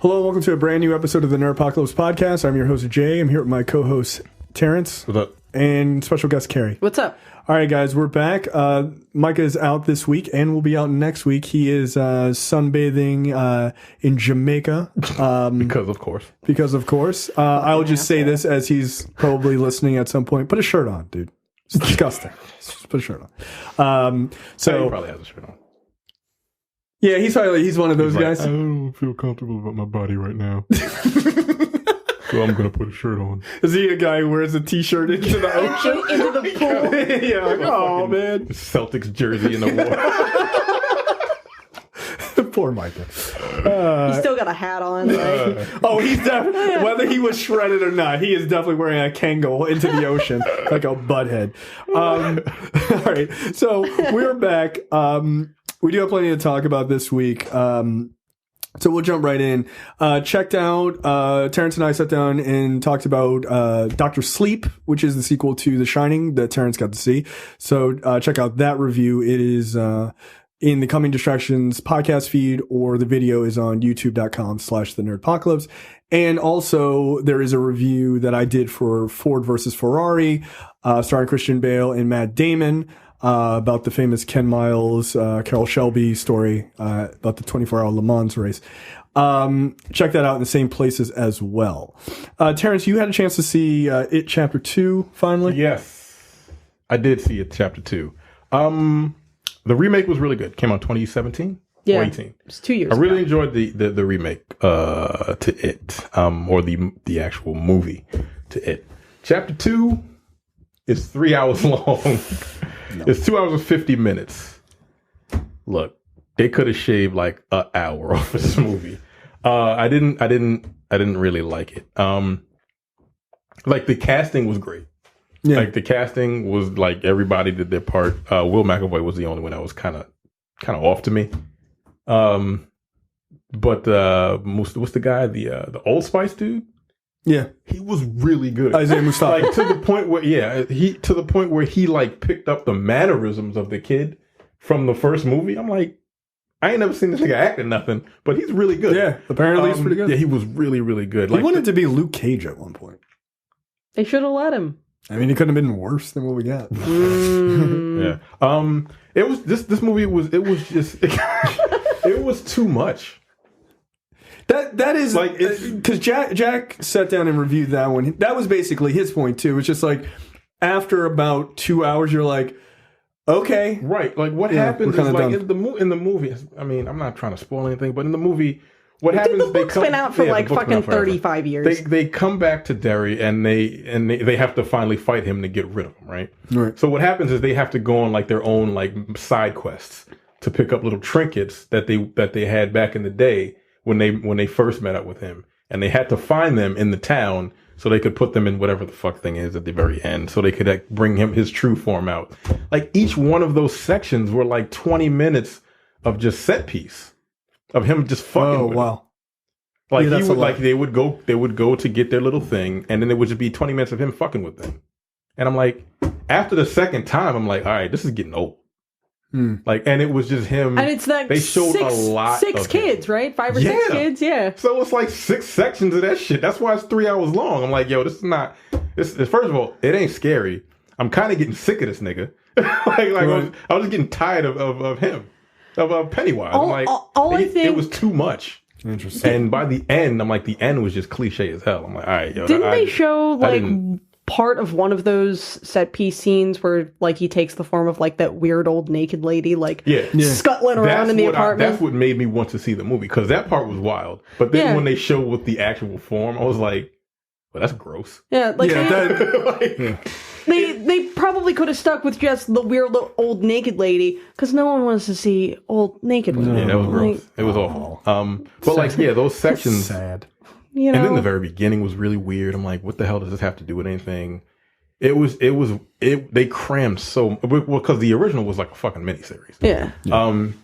Hello, welcome to a brand new episode of the Nerdpocalypse Podcast. I'm your host, Jay. I'm here with my co-host, Terrence. What's up? And special guest, Carrie. What's up? All right, guys, we're back. Micah is out this week and will be out next week. He is sunbathing in Jamaica. Because of course. I'll just say this as he's probably listening at some point. Put a shirt on, dude. It's disgusting. Just put a shirt on. So he probably has a shirt on. Yeah, he's one of those guys. I don't feel comfortable about my body right now. So I'm going to put a shirt on. Is he a guy who wears a t-shirt into the ocean? Into the pool? Yeah, like, oh, man. Celtics jersey in the water. Poor Micah. He's still got a hat on. Like. He's definitely, whether he was shredded or not, he is definitely wearing a Kangol into the ocean like a butthead. All right, so we're back. We do have plenty to talk about this week. So we'll jump right in. Checked out, Terrence and I sat down and talked about Dr. Sleep, which is the sequel to The Shining that Terrence got to see. So check out that review. It is in the Coming Distractions podcast feed, or the video is on youtube.com/the Nerdpocalypse. And also there is a review that I did for Ford versus Ferrari, starring Christian Bale and Matt Damon. About the famous Ken Miles, Carroll Shelby story, about the 24-hour Le Mans race. Check that out in the same places as well. Terrence, you had a chance to see It Chapter 2, finally? Yes, I did see It Chapter 2. The remake was really good. Came out 2017 or 18. It's 2 years I really ago. enjoyed the remake to It, or the actual movie to It. Chapter 2 is 3 hours long. No. It's 2 hours and 50 minutes. Look, they could have shaved like an hour off of this movie. I didn't really like it. Like the casting was great. Yeah. Like the casting was like everybody did their part. Will McAvoy was the only one that was kind of off to me. But what's the guy? The Old Spice dude? Yeah, he was really good. Isaiah Mustafa, like to the point where he like picked up the mannerisms of the kid from the first movie. I'm like, I ain't never seen this nigga acting nothing, but he's really good. Yeah, apparently he's pretty good. Yeah, he was really, really good. He wanted to be Luke Cage at one point. They should have let him. I mean, he couldn't have been worse than what we got. Yeah. It was this movie was just it was too much. That is like, because Jack sat down and reviewed that one. That was basically his point too. It's just like after about 2 hours, you're like, okay, right. Like what happens is like in the movie. I mean, I'm not trying to spoil anything, but in the movie, what happens? The book's been out for like fucking 35 years. They come back to Derry and they have to finally fight him to get rid of him, right? Right. So what happens is they have to go on like their own like side quests to pick up little trinkets that they had back in the day. When they first met up with him, and they had to find them in the town so they could put them in whatever the fuck thing is at the very end, so they could like, bring him his true form out. Like each one of those sections were like 20 minutes of just set piece of him just fucking. Oh wow! Like he would like they would go to get their little thing, and then it would just be 20 minutes of him fucking with them. And I'm like, after the second time, I'm like, all right, this is getting old. Like, and it was just him. And it's like they showed a lot. 6 kids, him. right? 5 or 6 kids, yeah. So it's like 6 sections of that shit. That's why it's 3 hours long. I'm like, yo, this is not. This first of all, it ain't scary. I'm kind of getting sick of this nigga. I was just getting tired of him, of Pennywise. It was too much. Interesting. And by the end, I'm like, the end was just cliche as hell. I'm like, all right, yo. Didn't they show like part of one of those set piece scenes where like he takes the form of like that weird old naked lady scuttling around in the apartment? That's what made me want to see the movie, because that part was wild. But then when they show with the actual form, I was like, well, that's gross. Yeah, they probably could have stuck with just the weird old naked lady, because no one wants to see old naked women. Yeah, that was gross. It was awful. But like, those sections. Sad. You know? And then the very beginning was really weird. I'm like, what the hell does this have to do with anything? They crammed so, because the original was like a fucking miniseries. Yeah.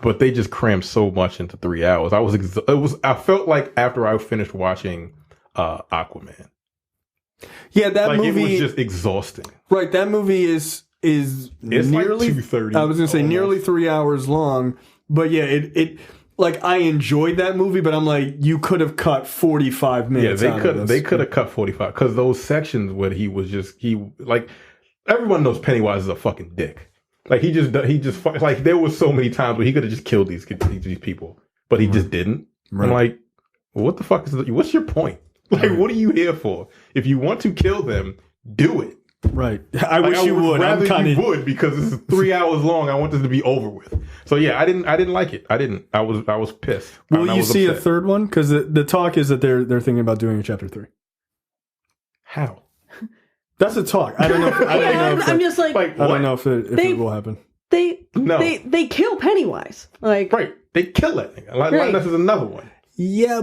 But they just crammed so much into 3 hours. I felt like after I finished watching Aquaman. Yeah, that movie, it was just exhausting. Right, that movie is nearly like 2:30. I was going to say nearly 3 hours long, but yeah, it like I enjoyed that movie, but I'm like, you could have cut 45 minutes. Yeah, they could have cut 45 because those sections where he like everyone knows Pennywise is a fucking dick. Like he just like there was so many times where he could have just killed these people, but he just didn't. Right. I'm like, well, what the fuck what's your point? Like, what are you here for? If you want to kill them, do it. Right. I wish you would. Rather you would, because this is 3 hours long. I want this to be over with. So yeah, I didn't like it. I was pissed. Will you see upset. A third one? Because the talk is that they're thinking about doing a chapter 3. How? That's a talk. I don't know. I'm just like I don't know if it will happen. They kill Pennywise. Like right. They kill that thing. Like this is another one. Yeah.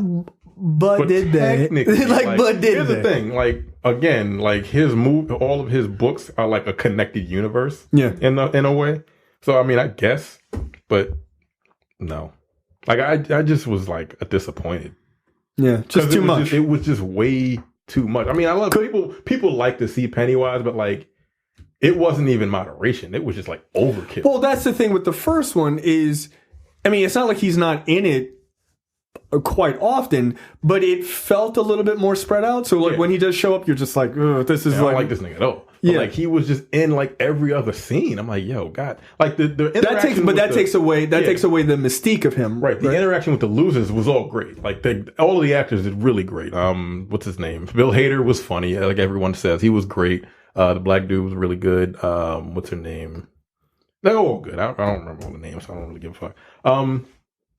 But did they? But did here's they? The thing, like again, like all of his books are like a connected universe. Yeah, in a way. So I mean, I guess, but no, like I just was like disappointed. Yeah, just too much. It was just way too much. I mean, I love people like to see Pennywise, but like it wasn't even moderation. It was just like overkill. Well, that's the thing with the first one is, I mean, it's not like he's not in it quite often, but it felt a little bit more spread out. So like when he does show up, you're just like, this is I don't like this nigga at all. But like he was just in like every other scene. I'm like, yo, God, like the interaction. That takes away the mystique of him. Right. The interaction with the losers was all great. Like all of the actors did really great. What's his name? Bill Hader was funny. Like everyone says, he was great. The black dude was really good. What's her name? They're all good. I don't remember all the names. So I don't really give a fuck.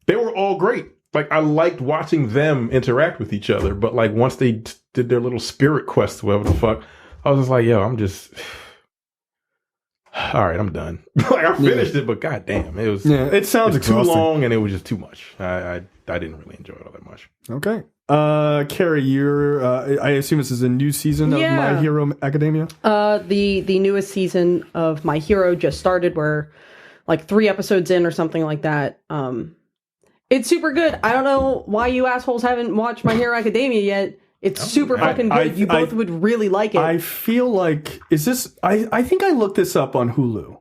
They were all great. Like, I liked watching them interact with each other, but, like, once they did their little spirit quest, whatever the fuck, I was just like, yo, I'm just... All right, I'm done. Like, I finished it, but goddamn, it was... Yeah, it sounds too long, and it was just too much. I didn't really enjoy it all that much. Okay. Carrie, you're... I assume this is a new season of My Hero Academia? The newest season of My Hero just started. We're, like, 3 episodes in or something like that. It's super good. I don't know why you assholes haven't watched My Hero Academia yet. It's super fucking good. You both would really like it. I feel like... Is this... I think I looked this up on Hulu.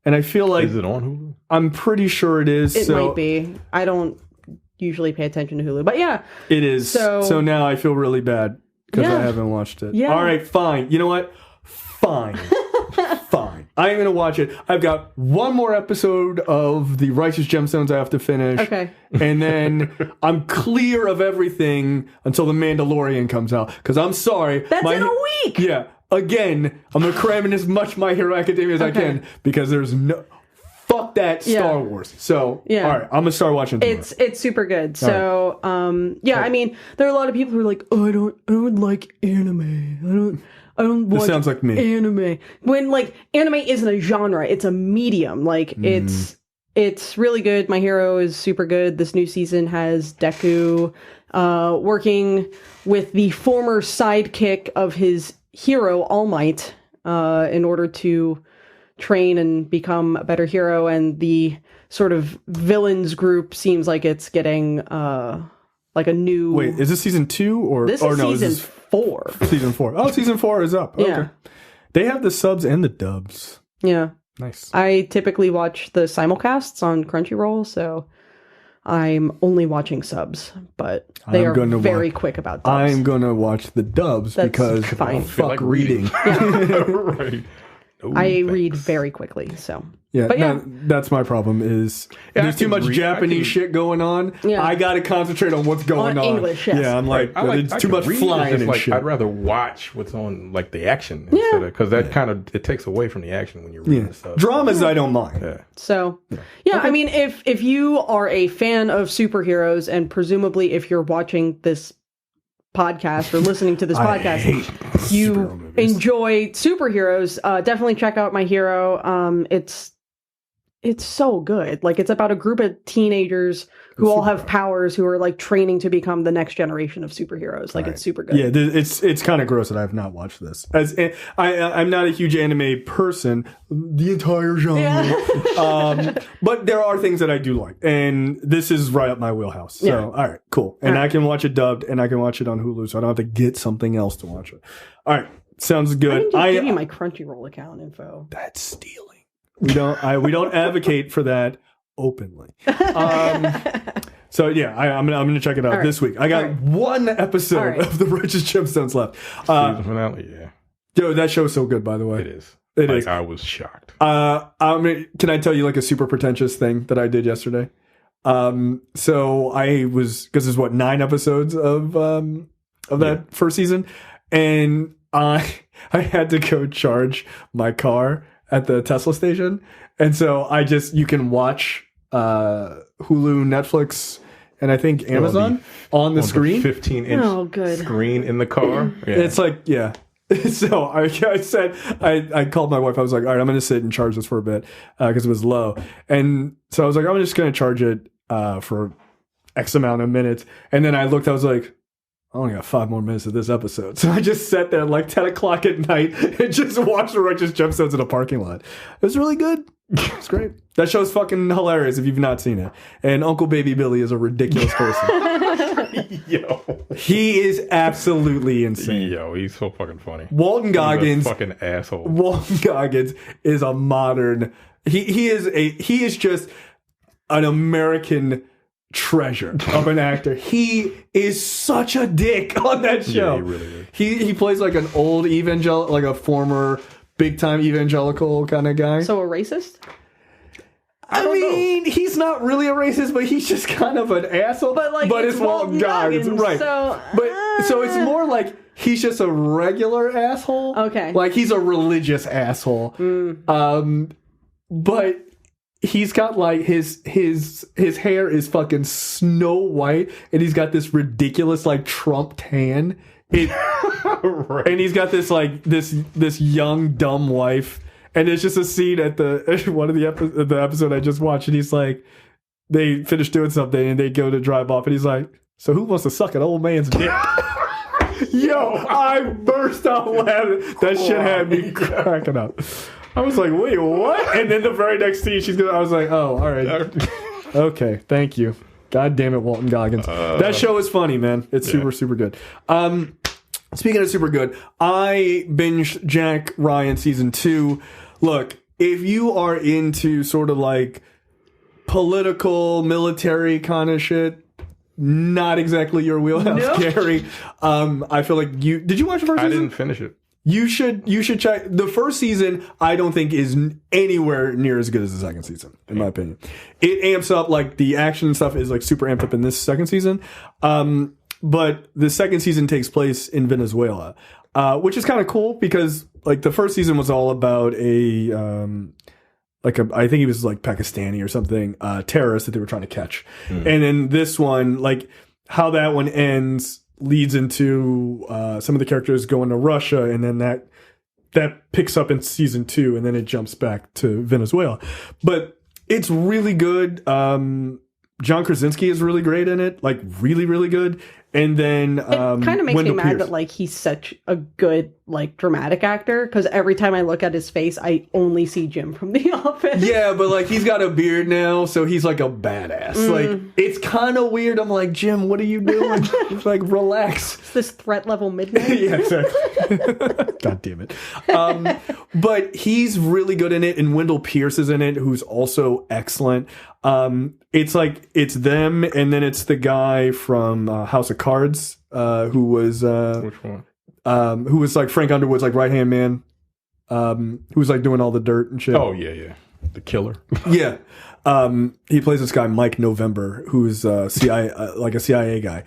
And I feel like... Is it on Hulu? I'm pretty sure it is. It might be. I don't usually pay attention to Hulu. But yeah. It is. So now I feel really bad because I haven't watched it. Yeah. All right, fine. You know what? Fine. Fine. I'm going to watch it. I've got one more episode of the Righteous Gemstones I have to finish. Okay. And then I'm clear of everything until The Mandalorian comes out. Because I'm sorry. That's in a week! Yeah. Again, I'm going to cram in as much My Hero Academia as I can. Because there's no... Fuck that Star Wars. So, all right. I'm going to start watching tomorrow. It's super good. So, I mean, there are a lot of people who are like, oh, I don't like anime. I don't watch sounds like me. Anime. When, like, anime isn't a genre, it's a medium. Like, it's really good. My Hero is super good. This new season has Deku working with the former sidekick of his hero, All Might, in order to train and become a better hero. And the sort of villains group seems like it's getting, like a new... Wait, is this season 2 or... This is season 4. Season 4. Oh, season 4 is up. Okay. Yeah. They have the subs and the dubs. Yeah. Nice. I typically watch the simulcasts on Crunchyroll, so I'm only watching subs, but they are very quick about dubs. I'm going to watch the dubs because fine. Fuck like reading. Right. I read very quickly, so... Yeah, that's my problem is there's too much Japanese shit going on. Yeah. I got to concentrate on what's going on. English, yes. Yeah, I'm like, it's too much flying and shit. I'd rather watch what's on, like, the action instead of, because that kind of, it takes away from the action when you're reading stuff. Dramas, I don't mind. Yeah. So, I mean, if you are a fan of superheroes, and presumably if you're watching this podcast or listening to this podcast, you enjoy superheroes, definitely check out My Hero. It's so good. Like, it's about a group of teenagers who all have powers, who are like training to become the next generation of superheroes. Like, it's super good. Yeah, it's kind of gross that I have not watched this. As I'm not a huge anime person, the entire genre. But there are things that I do like, and this is right up my wheelhouse. So, all right, cool. And I can watch it dubbed, and I can watch it on Hulu, so I don't have to get something else to watch it. All right, sounds good. I give you my Crunchyroll account info. That's stealing. We don't advocate for that openly. So yeah, I'm gonna check it out this week. I got one episode of The Righteous Gemstones left. Season finale, yeah. Yo, that show's so good, by the way. It is. It is. I was shocked. Can I tell you like a super pretentious thing that I did yesterday? So I was, because there's 9 episodes of that first season, and I had to go charge my car at the Tesla station, and so you can watch Hulu, Netflix, and I think Amazon on the screen. 15-inch screen in the car. Yeah. It's like, yeah. So I said, I called my wife. I was like, all right, I'm going to sit and charge this for a bit because it was low. And so I was like, I'm just going to charge it for X amount of minutes. And then I looked, I was like, I only got 5 more minutes of this episode. So I just sat there like 10 o'clock at night and just watched The Righteous Gemstones in a parking lot. It was really good. It's great. That show's fucking hilarious if you've not seen it. And Uncle Baby Billy is a ridiculous person. Yo. He is absolutely insane. Yo, he's so fucking funny. Walton Goggins. He's a fucking asshole. Walton Goggins is a modern... He is just an American treasure of an actor. He is such a dick on that show. Yeah, he really is. He plays like an old evangelical, like a former big-time evangelical kind of guy. So a racist? I mean, he's not really a racist, but he's just kind of an asshole. But it's Walton Goggins, right? So it's more like he's just a regular asshole. Okay, like he's a religious asshole. But he's got like his hair is fucking snow white, and he's got this ridiculous like Trump tan. Right. And he's got this like this young dumb wife. And it's just a scene at one of the episode I just watched, and he's like, they finish doing something, and they go to drive off, and he's like, so who wants to suck an old man's dick? Yo, I burst out laughing. That shit had me cracking up. I was like, wait, what? And then the very next scene, I was like, oh, all right. Okay, thank you. God damn it, Walton Goggins. That show is funny, man. It's super, super good. Speaking of super good, I binged Jack Ryan season 2. Look, if you are into sort of like political, military kind of shit, not exactly your wheelhouse, Carrie. I feel like did you watch the first season? I didn't finish it. You should check. The first season, I don't think is anywhere near as good as the second season, in my opinion. It amps up, like the action and stuff is like super amped up in this second season. But the second season takes place in Venezuela, which is kind of cool because like the first season was all about I think he was like Pakistani or something, terrorist that they were trying to catch. And then this one, like how that one ends leads into some of the characters going to Russia, and then that picks up in season 2, and then it jumps back to Venezuela. But it's really good. John Krasinski is really great in it, like really, really good. And then it kind of makes me mad that like he's such a good like dramatic actor, because every time I look at his face, I only see Jim from The Office. Yeah, but like he's got a beard now, so he's like a badass. Like it's kind of weird. I'm like, Jim, what are you doing? It's like, relax. It's this threat level midnight. Yeah, exactly. God damn it. But he's really good in it, and Wendell Pierce is in it, who's also excellent. It's like it's them, and then it's the guy from House of Cards, who was which one? Who was like Frank Underwood's like right hand man, who was like doing all the dirt and shit. Oh yeah, the killer. Yeah, he plays this guy Mike November, who's CIA, like a CIA guy.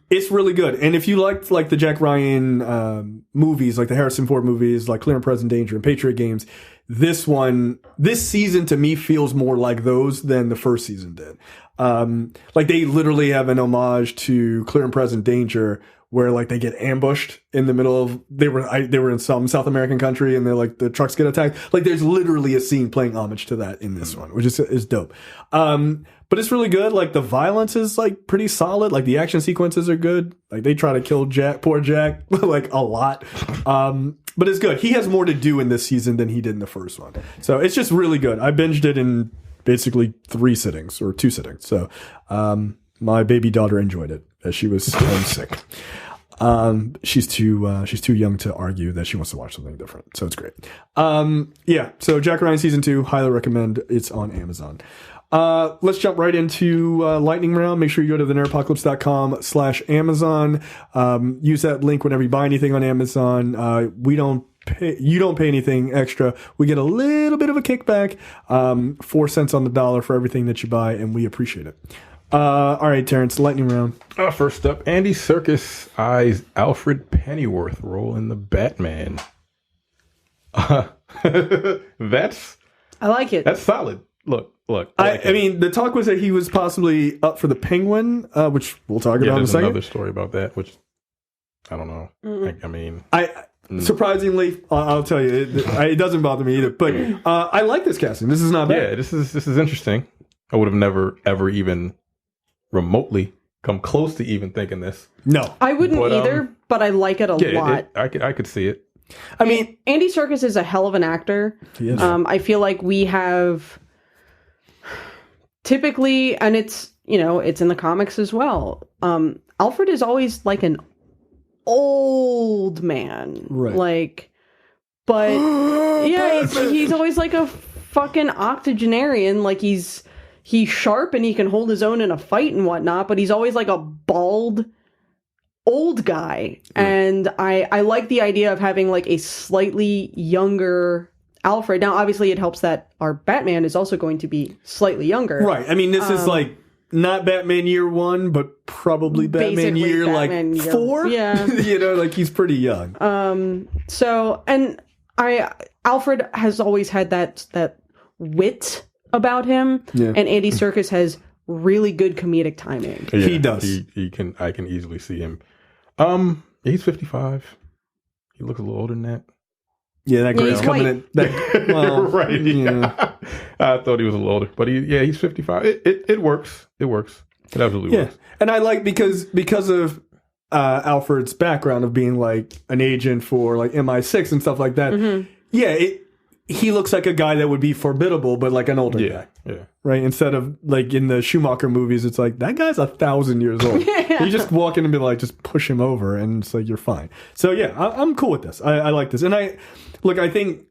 It's really good, and if you liked like the Jack Ryan movies, like the Harrison Ford movies, like Clear and Present Danger and Patriot Games, this season to me feels more like those than the first season did. Like they literally have an homage to Clear and Present Danger, where like they get ambushed in the middle of they were in some South American country, and they're like the trucks get attacked. Like there's literally a scene playing homage to that in this one, which is dope. But it's really good. Like the violence is like pretty solid. Like the action sequences are good. Like they try to kill poor Jack, like a lot. But it's good. He has more to do in this season than he did in the first one. So it's just really good. I binged it in basically 3 sittings or 2 sittings. So my baby daughter enjoyed it as she was homesick. She's too young to argue that she wants to watch something different. So it's great. Yeah. So Jack Ryan season 2, highly recommend. It's on Amazon. Let's jump right into lightning round. Make sure you go to the nerdpocalypse.com/Amazon. Use that link whenever you buy anything on Amazon. You don't pay anything extra. We get a little bit of a kickback, 4 cents on the dollar for everything that you buy, and we appreciate it. All right, Terrence, lightning round. First up, Andy Serkis eyes Alfred Pennyworth role in the Batman. That's I like it. That's solid. Look. I mean, the talk was that he was possibly up for the Penguin, which we'll talk about in a second. There's another story about that, which I don't know. I mean, surprisingly, I'll tell you, it doesn't bother me either. But I like this casting. This is not bad. Yeah, this is interesting. I would have never ever even remotely come close to even thinking this. No, I wouldn't either. But I like it a lot. I could see it. I mean, Andy Serkis is a hell of an actor. He is. I feel like we have typically, and it's in the comics as well. Alfred is always like an old man, right? But yeah, he's always like a fucking octogenarian. Like he's sharp and he can hold his own in a fight and whatnot, but he's always like a bald old guy. And I like the idea of having like a slightly younger Alfred. Now, obviously, it helps that our Batman is also going to be slightly younger. Right. I mean, this is like not Batman year 1, but probably Batman year 4. Yeah. Like he's pretty young. So, and Alfred has always had that wit about him, and Andy Serkis has really good comedic timing. Yeah, he does. I can easily see him. He's 55. He looks a little older than that. Yeah, that gray's coming in. Right. Yeah. I thought he was a little older, but he's 55. It works. It works. It absolutely works. And I like because of Alfred's background of being like an agent for like MI6 and stuff like that. Mm-hmm. Yeah, he looks like a guy that would be formidable, but like an older guy. Yeah. Right? Instead of like in the Schumacher movies, it's like, that guy's 1,000 years old. You just walk in and be like, just push him over, and it's like, you're fine. So yeah, I'm cool with this. I like this. And I think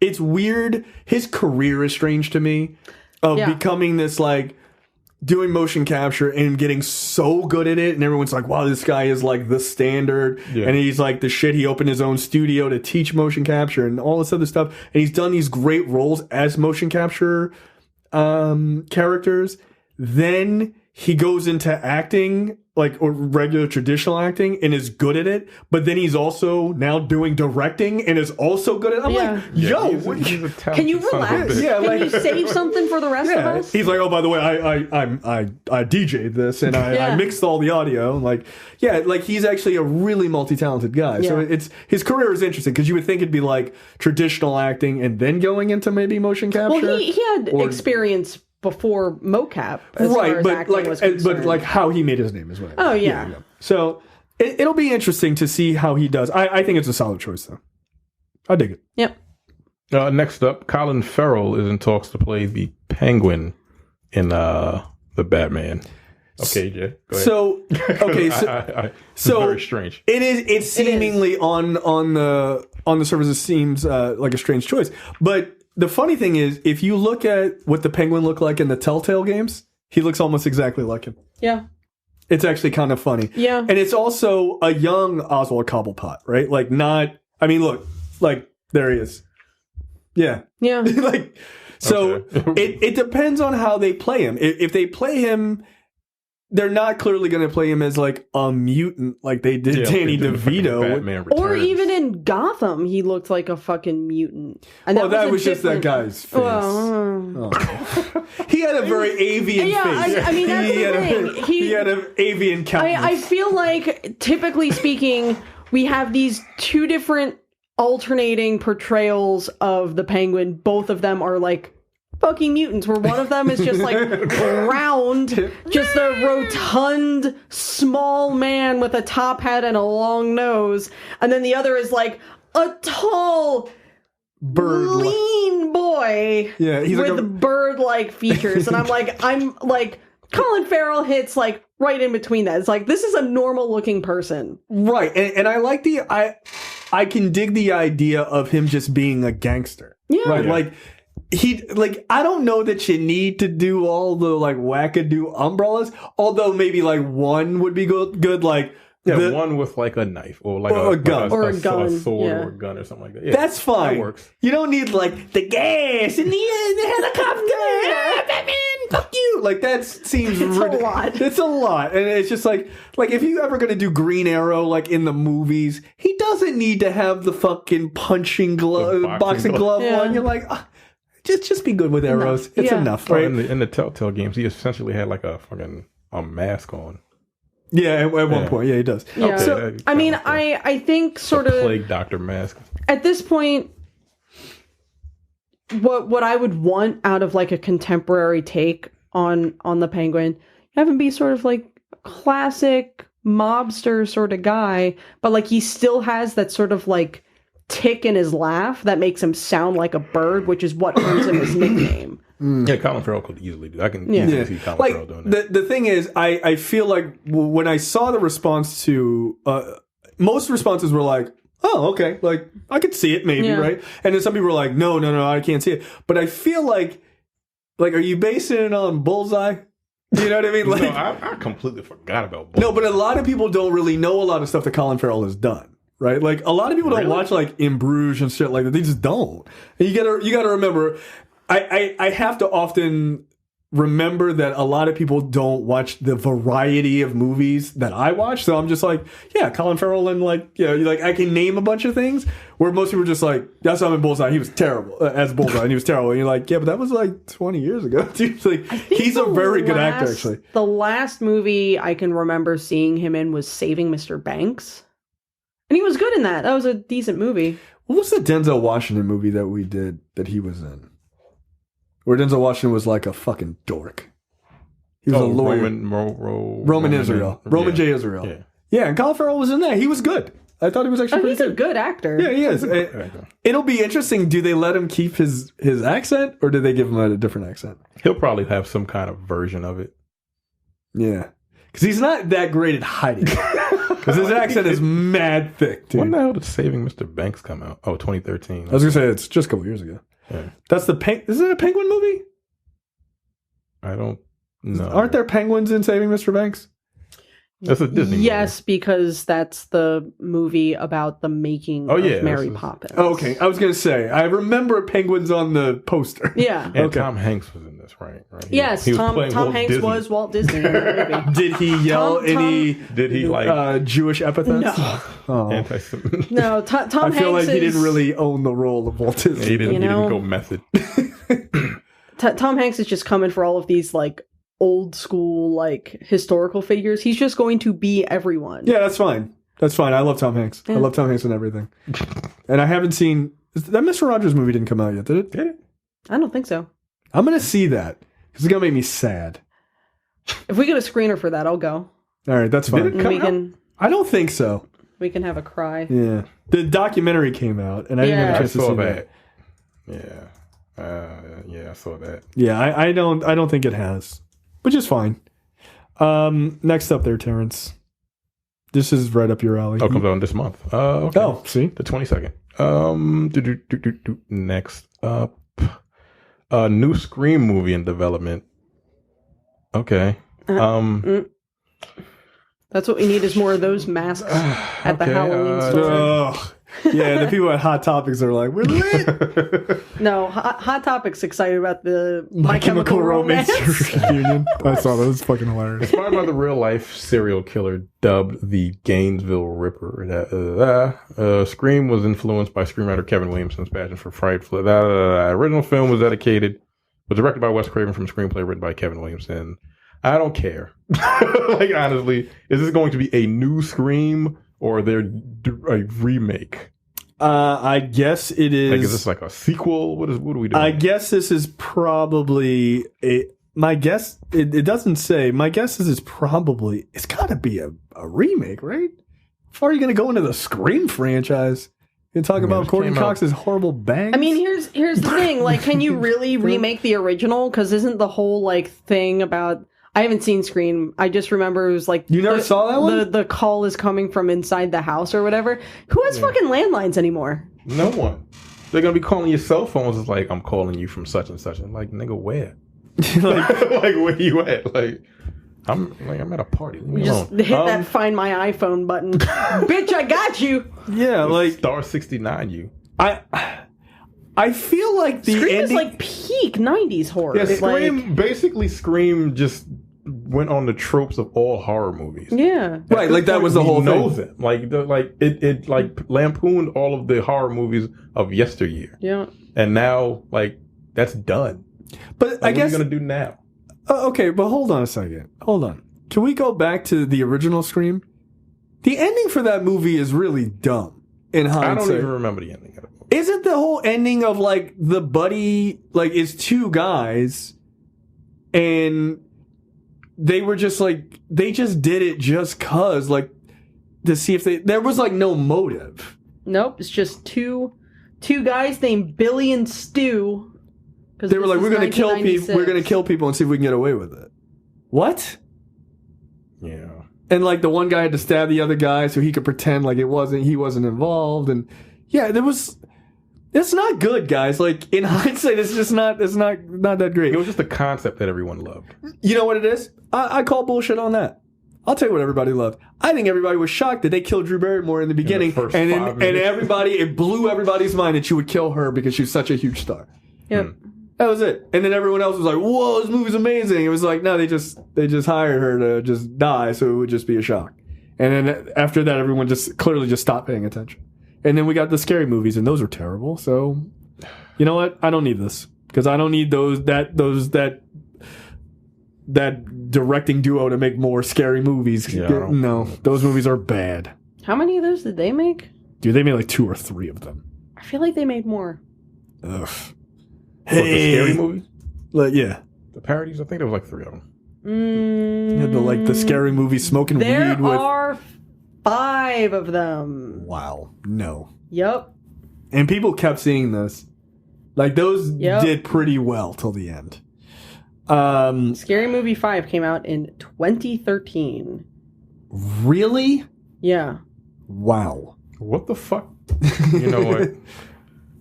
it's weird. His career is strange to me of becoming this like doing motion capture and getting so good at it, and everyone's like, wow, this guy is like the standard, and he's like the shit. He opened his own studio to teach motion capture and all this other stuff, and he's done these great roles as motion capture characters. Then he goes into acting, like, or regular traditional acting, and is good at it, but then he's also now doing directing and is also good at it. I'm like, yo, he's a can you relax? Can you save something for the rest of us? He's like, oh, by the way, I DJ'd this and I mixed all the audio. Like, he's actually a really multi-talented guy. So his career is interesting, because you would think it'd be like traditional acting and then going into maybe motion capture. Well, he had experience before mocap, as far as acting was concerned. But like how he made his name is what I mean. Yeah. So it'll be interesting to see how he does. I think it's a solid choice, though. I dig it. Yep. Next up, Colin Farrell is in talks to play the Penguin in the Batman. Okay, Jay, go ahead. So very strange. It's seemingly on the surface, it seems like a strange choice, but the funny thing is, if you look at what the Penguin looked like in the Telltale games, he looks almost exactly like him. Yeah. It's actually kind of funny. Yeah. And it's also a young Oswald Cobblepot, right? Like, look, like, there he is. Yeah. Yeah. It depends on how they play him. If they play him, they're not clearly going to play him as like a mutant like they did Danny DeVito. Or even in Gotham, he looked like a fucking mutant. And that was just that guy's face. He had a very avian face. I mean, that's the thing. He had an avian countenance. I feel like, typically speaking, we have these two different alternating portrayals of the Penguin. Both of them are like fucking mutants, where one of them is just like round, just a rotund small man with a top hat and a long nose, and then the other is like a tall lean boy he's with like bird-like features. And I'm like Colin Farrell hits like right in between that. It's like, this is a normal looking person, right? And I like I can dig the idea of him just being a gangster, right? I don't know that you need to do all the like wackadoo umbrellas, although maybe like one would be good like one with like a knife or like a gun or a gun, a sword or a gun or something like that. Yeah, that's fine. That works. You don't need like the gas and the helicopter. Batman, fuck you. Like that seems a lot. It's a lot, and it's just like if you ever gonna do Green Arrow like in the movies, he doesn't need to have the fucking boxing glove one. You're like. Just be good with arrows. It's enough, right? In the Telltale games, he essentially had like a mask on. Yeah, at one point, he does. Yeah. Okay, so, I mean, I think sort of plague doctor mask. At this point, what I would want out of like a contemporary take on the Penguin, have him be sort of like classic mobster sort of guy, but like he still has that sort of like tick in his laugh that makes him sound like a bird, which is what earns him his nickname. Yeah, Colin Farrell could easily do that. I can easily see Colin Farrell doing that. The thing is, I feel like when I saw the response to most responses were like, oh, okay, like I could see it maybe, right? And then some people were like, no, I can't see it. But I feel like are you basing it on Bullseye? You know what I mean? Like, no, I completely forgot about Bullseye. No, but a lot of people don't really know a lot of stuff that Colin Farrell has done. Right, like a lot of people don't watch like In Bruges and shit like that. They just don't. And you gotta remember. I have to often remember that a lot of people don't watch the variety of movies that I watch. So I'm just like, yeah, Colin Farrell and like I can name a bunch of things where most people are just like, that's how I'm in Bullseye. He was terrible as Bullseye, and he was terrible. And you're like, yeah, but that was like 20 years ago. Dude, like he's a very good actor, actually. The last movie I can remember seeing him in was Saving Mr. Banks. And he was good in that. That was a decent movie. What was the Denzel Washington movie that we did that he was in? Where Denzel Washington was like a fucking dork. He was a lawyer. Roman Israel. Roman J. Israel. Yeah, and Colin Farrell was in that. He was good. I thought he was actually pretty good. He's a good actor. Yeah, he is. It'll be interesting. Do they let him keep his accent or do they give him a different accent? He'll probably have some kind of version of it. Yeah. Because he's not that great at hiding. Because his accent is mad thick, dude. When the hell did Saving Mr. Banks come out? Oh, 2013. I was going to say, it's just a couple years ago. Yeah. That's is it a penguin movie? I don't know. Aren't there penguins in Saving Mr. Banks? That's a Disney movie. Yes, because that's the movie about the making of Mary Poppins. Oh, okay, I was going to say, I remember penguins on the poster. Yeah. And Tom Hanks was in this, right? Yes, Tom Hanks was Walt Disney in the movie. Did he yell Did he like Jewish epithets? No. Oh. Anti-Semitic. No, Tom Hanks I feel like he didn't really own the role of Walt Disney. He didn't go method. Tom Hanks is just coming for all of these like old school like historical figures. He's just going to be everyone. Yeah, that's fine. That's fine. I love Tom Hanks. Yeah. I love Tom Hanks and everything. And I haven't seen that Mr. Rogers movie didn't come out yet, did it? Did it? I don't think so. I'm gonna see that because it's gonna make me sad. If we get a screener for that, I'll go. All right, that's fine. I don't think so. We can have a cry. Yeah, the documentary came out, and I didn't have a chance to see that. Yeah, I saw that. Yeah, I don't think it has. Which is fine. Next up there, Terrence. This is right up your alley. Oh, comes out this month. Okay. Oh, see? The 22nd. Next up. A new Scream movie in development. Okay. That's what we need is more of those masks at the Halloween store. Yeah, the people at Hot Topics are like, we're lit. No, Hot Topics excited about the My Chemical Romance reunion. I saw that. It was fucking hilarious. Inspired by the real-life serial killer dubbed the Gainesville Ripper. Scream was influenced by screenwriter Kevin Williamson's passion for fright. Original film was directed by Wes Craven from a screenplay written by Kevin Williamson. I don't care. Like, honestly, is this going to be a new Scream or a remake? I guess it is. Like, is this like a sequel? What are we doing? I guess this is probably my guess. It doesn't say. My guess is it's got to be a remake, right? How far are you going to go into the Scream franchise? You talk about Courtney Cox's horrible bangs? I mean, here's the thing. Like, can you really remake the original? Because isn't the whole like thing about? I haven't seen Scream. I just remember it was like... You never saw that one? The call is coming from inside the house or whatever. Who has fucking landlines anymore? No one. They're gonna be calling your cell phones. It's like, I'm calling you from such and such. I'm like, nigga, where? like where you at? Like I'm at a party. Leave me just alone. hit that find my iPhone button. Bitch, I got you. Yeah, like star 69 you. I feel like the Scream ending is like peak 90s horror. Yeah, Scream. Scream just went on the tropes of all horror movies. Yeah. Right, like that was the whole thing. Them. It lampooned all of the horror movies of yesteryear. Yeah. And now, like, that's done. But I guess what are you gonna do now? Okay, but hold on a second. Hold on. Can we go back to the original Scream? The ending for that movie is really dumb. In hindsight, I don't even remember the ending of it. Isn't the whole ending of like the buddy like is two guys, and they were just like they just did it just cause like to see if there was like no motive. Nope, it's just two guys named Billy and Stu. They were like, we're gonna kill people. We're gonna kill people and see if we can get away with it. What? Yeah. And like the one guy had to stab the other guy so he could pretend like he wasn't involved. And yeah, it's not good, guys. Like in hindsight, it's not that great. It was just a concept that everyone loved. You know what it is? I call bullshit on that. I'll tell you what everybody loved. I think everybody was shocked that they killed Drew Barrymore in the beginning, and it blew everybody's mind that you would kill her because she was such a huge star. Yep. That was it. And then everyone else was like, whoa, this movie's amazing. It was like, no, they just hired her to just die, so it would just be a shock. And then after that, everyone just clearly just stopped paying attention. And then we got the scary movies, and those are terrible. So, you know what? I don't need this. Because I don't need that directing duo to make more scary movies. Yeah, no, those movies are bad. How many of those did they make? Dude, they made like 2 or 3 of them. I feel like they made more. Ugh. What, the scary movies? Yeah. The parodies? I think there was like 3 of them. Yeah, the scary movie smoking weed with... There are 5 of them. Wow. No. Yep. And people kept seeing this. Like, those did pretty well till the end. Scary Movie 5 came out in 2013. Really? Yeah. Wow. What the fuck? You know what?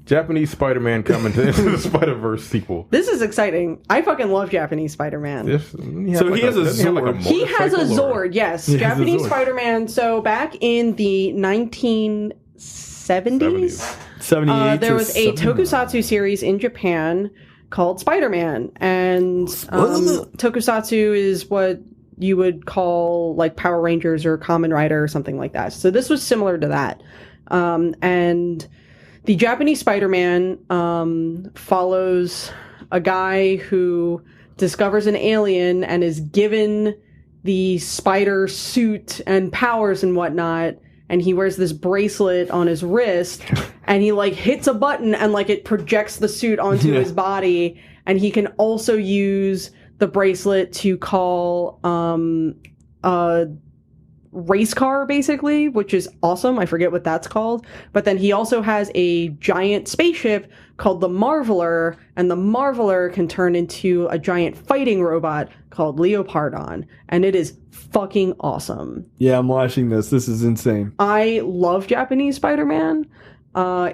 Japanese Spider-Man coming to the Spider-Verse sequel. This is exciting. I fucking love Japanese Spider-Man. He has a Zord. He has a Zord, yes. Japanese Zord. Spider-Man. So back in the 1970s, 78 there was a tokusatsu series in Japan called Spider-Man. And tokusatsu is what you would call like Power Rangers or Kamen Rider or something like that. So this was similar to that. And the Japanese Spider-Man follows a guy who discovers an alien and is given the spider suit and powers and whatnot, and he wears this bracelet on his wrist, and he like hits a button and like it projects the suit onto his body, and he can also use the bracelet to call race car, basically, which is awesome. I forget what that's called. But then he also has a giant spaceship called the Marveler, and the Marveler can turn into a giant fighting robot called Leopardon, and it is fucking awesome. Yeah, I'm watching this. This is insane. I love Japanese Spider-Man.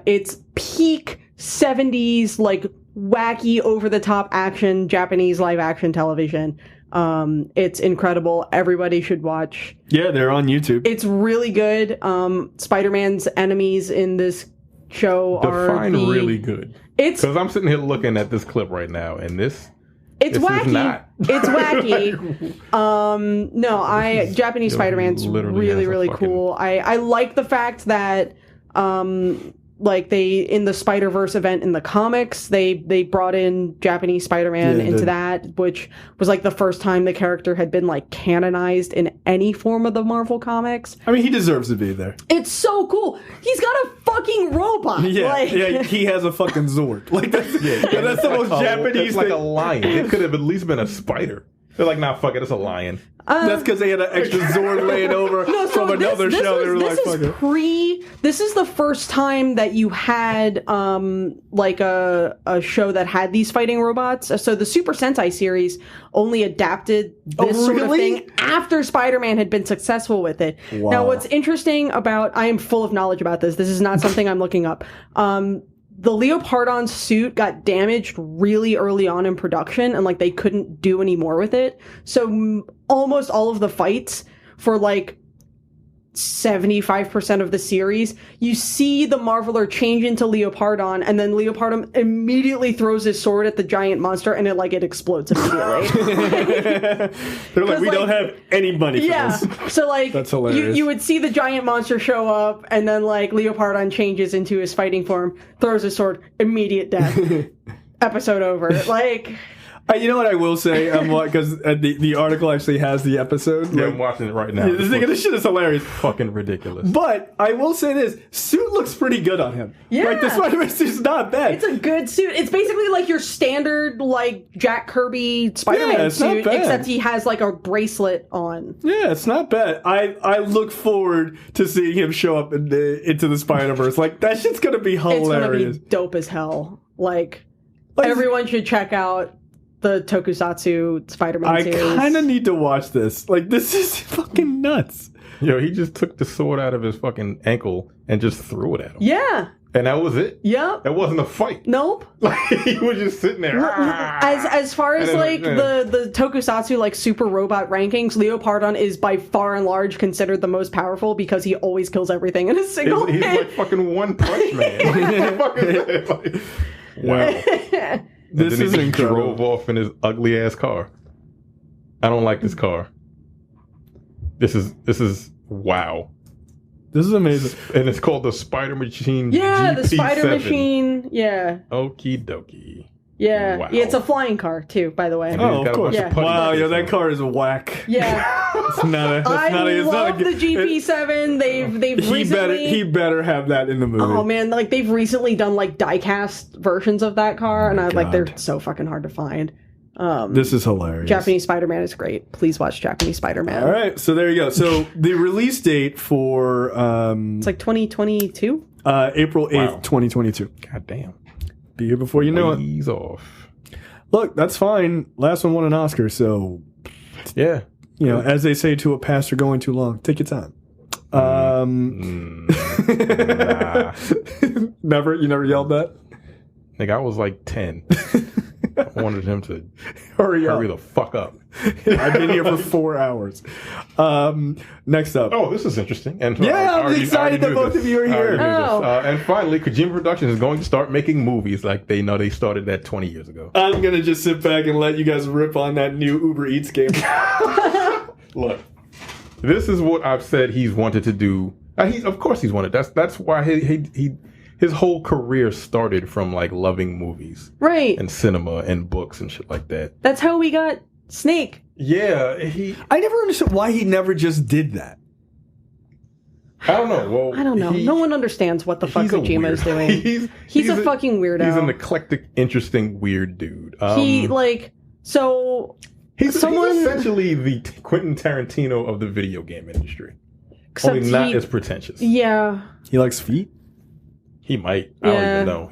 It's peak 70s, like, wacky, over-the-top action, Japanese live-action television. It's incredible. Everybody should watch. Yeah, they're on YouTube. It's really good. Spider-Man's enemies in this show Define really good. It's because I'm sitting here looking at this clip right now, and this wacky. Is not. It's wacky. Japanese Spider-Man's really cool. I like the fact that like they in the Spider-Verse event in the comics, they brought in Japanese Spider-Man into that, which was like the first time the character had been like canonized in any form of the Marvel comics. I mean, he deserves to be there. It's so cool. He's got a fucking robot. Yeah, he has a fucking Zord. Like that's the most Japanese thing. Like a lion. It could have at least been a spider. They're like, nah, fuck it, it's a lion. That's because they had an extra Zord laying over from another show. This is the first time that you had like a show that had these fighting robots. So the Super Sentai series only adapted this sort of thing after Spider-Man had been successful with it. Wow. Now, what's interesting about, I am full of knowledge about this. This is not something I'm looking up. the Leopardon suit got damaged really early on in production, and like they couldn't do any more with it. So almost all of the fights for like 75% of the series, you see the Marveler change into Leopardon, and then Leopardon immediately throws his sword at the giant monster, and it explodes immediately. They're like, we don't have any money for this. So like, that's hilarious. You would see the giant monster show up, and then like Leopardon changes into his fighting form, throws his sword, immediate death. Episode over. Like. You know what I will say? Because the article actually has the episode. Yeah, I'm watching it right now. This shit is hilarious. Fucking ridiculous. But I will say this. Suit looks pretty good on him. Yeah. Like, the Spider-Man suit's not bad. It's a good suit. It's basically like your standard, like, Jack Kirby Spider-Man suit, except he has, like, a bracelet on. Yeah, it's not bad. I look forward to seeing him show up into the Spider-Verse. Like, that shit's gonna be hilarious. It's gonna be dope as hell. Like everyone should check out the Tokusatsu Spider-Man series. I kind of need to watch this. Like, this is fucking nuts. Yo, he just took the sword out of his fucking ankle and just threw it at him. Yeah. And that was it? Yep. That wasn't a fight. Nope. Like, he was just sitting there. As far as, like, the Tokusatsu, like, super robot rankings, Leopardon is by far and large considered the most powerful because he always kills everything in a single hit. He's like fucking One Punch Man. Like, wow. This is incredible. Drove off in his ugly ass car. I don't like this car. This is wow. This is amazing. And it's called the Spider Machine. Yeah, GP7. the Spider Machine. Yeah. Okie dokie. Yeah. Wow. Yeah, it's a flying car too, by the way. Oh, of course. Yeah. Wow, yo, that car is whack. Yeah. It's not a. I love the GP7. They've recently. He better have that in the movie. Oh man, like they've recently done like diecast versions of that car, and they're so fucking hard to find. This is hilarious. Japanese Spider-Man is great. Please watch Japanese Spider-Man. All right, so there you go. So the release date for it's like 2022. April 8th, 2022. God damn. Be here before you know it. Ease off. Look, that's fine. Last one won an Oscar, so yeah. You know, as they say to a pastor going too long, take your time. Nah. Never? You never yelled that? Like, I was like 10. I wanted him to hurry the fuck up. I've been here for 4 hours. Next up. Oh, this is interesting. And I'm excited that both of you are here. And finally, Kojima Productions is going to start making movies like they know they started that 20 years ago. I'm going to just sit back and let you guys rip on that new Uber Eats game. Look, this is what I've said he's wanted to do. Of course he's wanted. That's why his whole career started from like loving movies, right, and cinema and books and shit like that. That's how we got Snake. Yeah, I never understood why he never just did that. I don't know. Well, I don't know. No one understands what the fuck Kojima is doing. He's a fucking weirdo. He's an eclectic, interesting, weird dude. He's essentially the Quentin Tarantino of the video game industry. Only not as pretentious. Yeah. He likes feet? He might. I don't even know.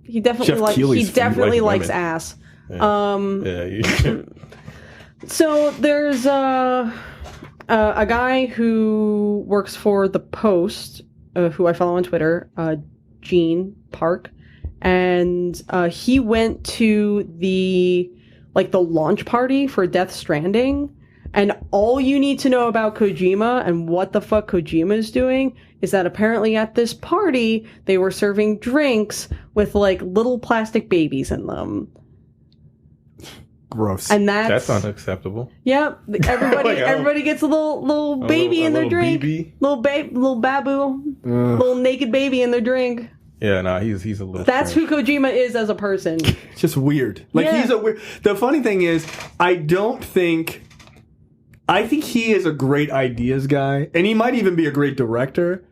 He definitely likes ass. Yeah. So there's a guy who works for The Post, who I follow on Twitter, Gene Park, and he went to the launch party for Death Stranding, and all you need to know about Kojima and what the fuck Kojima is doing is that apparently at this party they were serving drinks with like little plastic babies in them. Gross. And that's unacceptable. Yep. Everybody gets a little baby in their drink. BB. Little babu. Little naked baby in their drink. Yeah, no, he's a little. That's who Kojima is as a person. It's just weird. He's a weird. The funny thing is, I think he is a great ideas guy, and he might even be a great director.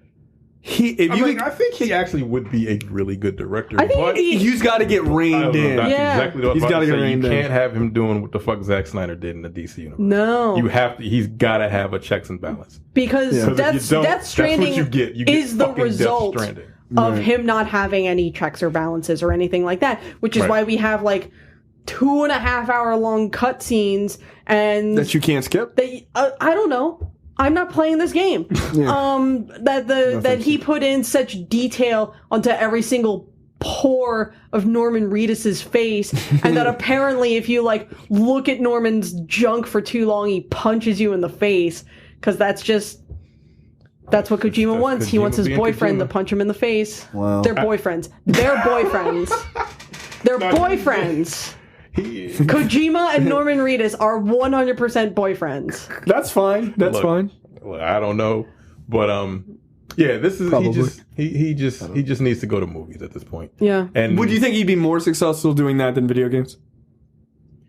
I think he actually would be a really good director. But he's got to get reined in. That's exactly what he's got to get reined in. You can't have him doing what the fuck Zack Snyder did in the DC universe. No, you have to. He's got to have a checks and balance because Death Stranding is the result of him not having any checks or balances or anything like that, which is why we have like 2.5 hour long cutscenes and that you can't skip. I don't know. I'm not playing this game. That he put in such detail onto every single pore of Norman Reedus's face, and that apparently if you like look at Norman's junk for too long, he punches you in the face, because that's what Kojima wants. He wants his boyfriend to punch him in the face. Wow. They're boyfriends. They're boyfriends. They're boyfriends. Kojima and Norman Reedus are 100% boyfriends. That's fine. That's fine. Look, I don't know, but yeah, this is Probably. he just needs to go to movies at this point. Yeah. And Would you think he'd be more successful doing that than video games?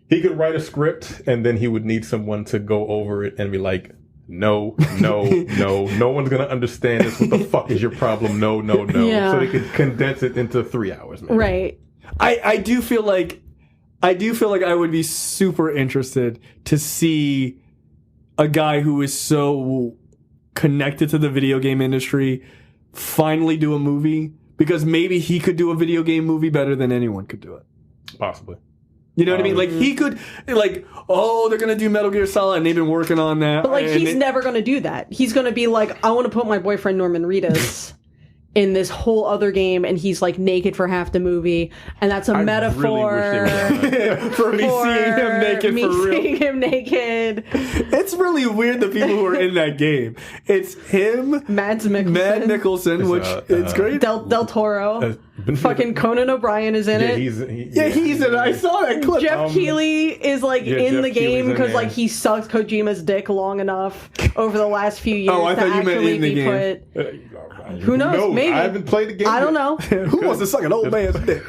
he could write a script, and then he would need someone to go over it and be like, no one's gonna understand this. What the fuck is your problem? No. Yeah. So they could condense it into 3 hours, maybe. Right. I do feel like I would be super interested to see a guy who is so connected to the video game industry finally do a movie, because maybe he could do a video game movie better than anyone could do it. Possibly. You know what I mean? Like, he could, like, they're going to do Metal Gear Solid, and they've been working on that. But, like, he's never going to do that. He's going to be like, I want to put my boyfriend Norman Reedus in this whole other game, and he's, like, naked for half the movie. And that's a metaphor for me seeing him naked me for real. seeing him naked. It's really weird, the people who are in that game. It's him, Mads Mikkelsen. Matt Nicholson, which it's great. Del Toro. Fucking Conan O'Brien is in it. He's in it. I saw that clip. Jeff Keighley is like in Jeff the game Keighley's in because there. like he sucked Kojima's dick long enough over the last few years I to thought you meant actually in the be game. put. Who knows? Maybe. I haven't played the game. I don't know. Who wants to suck an old man's dick?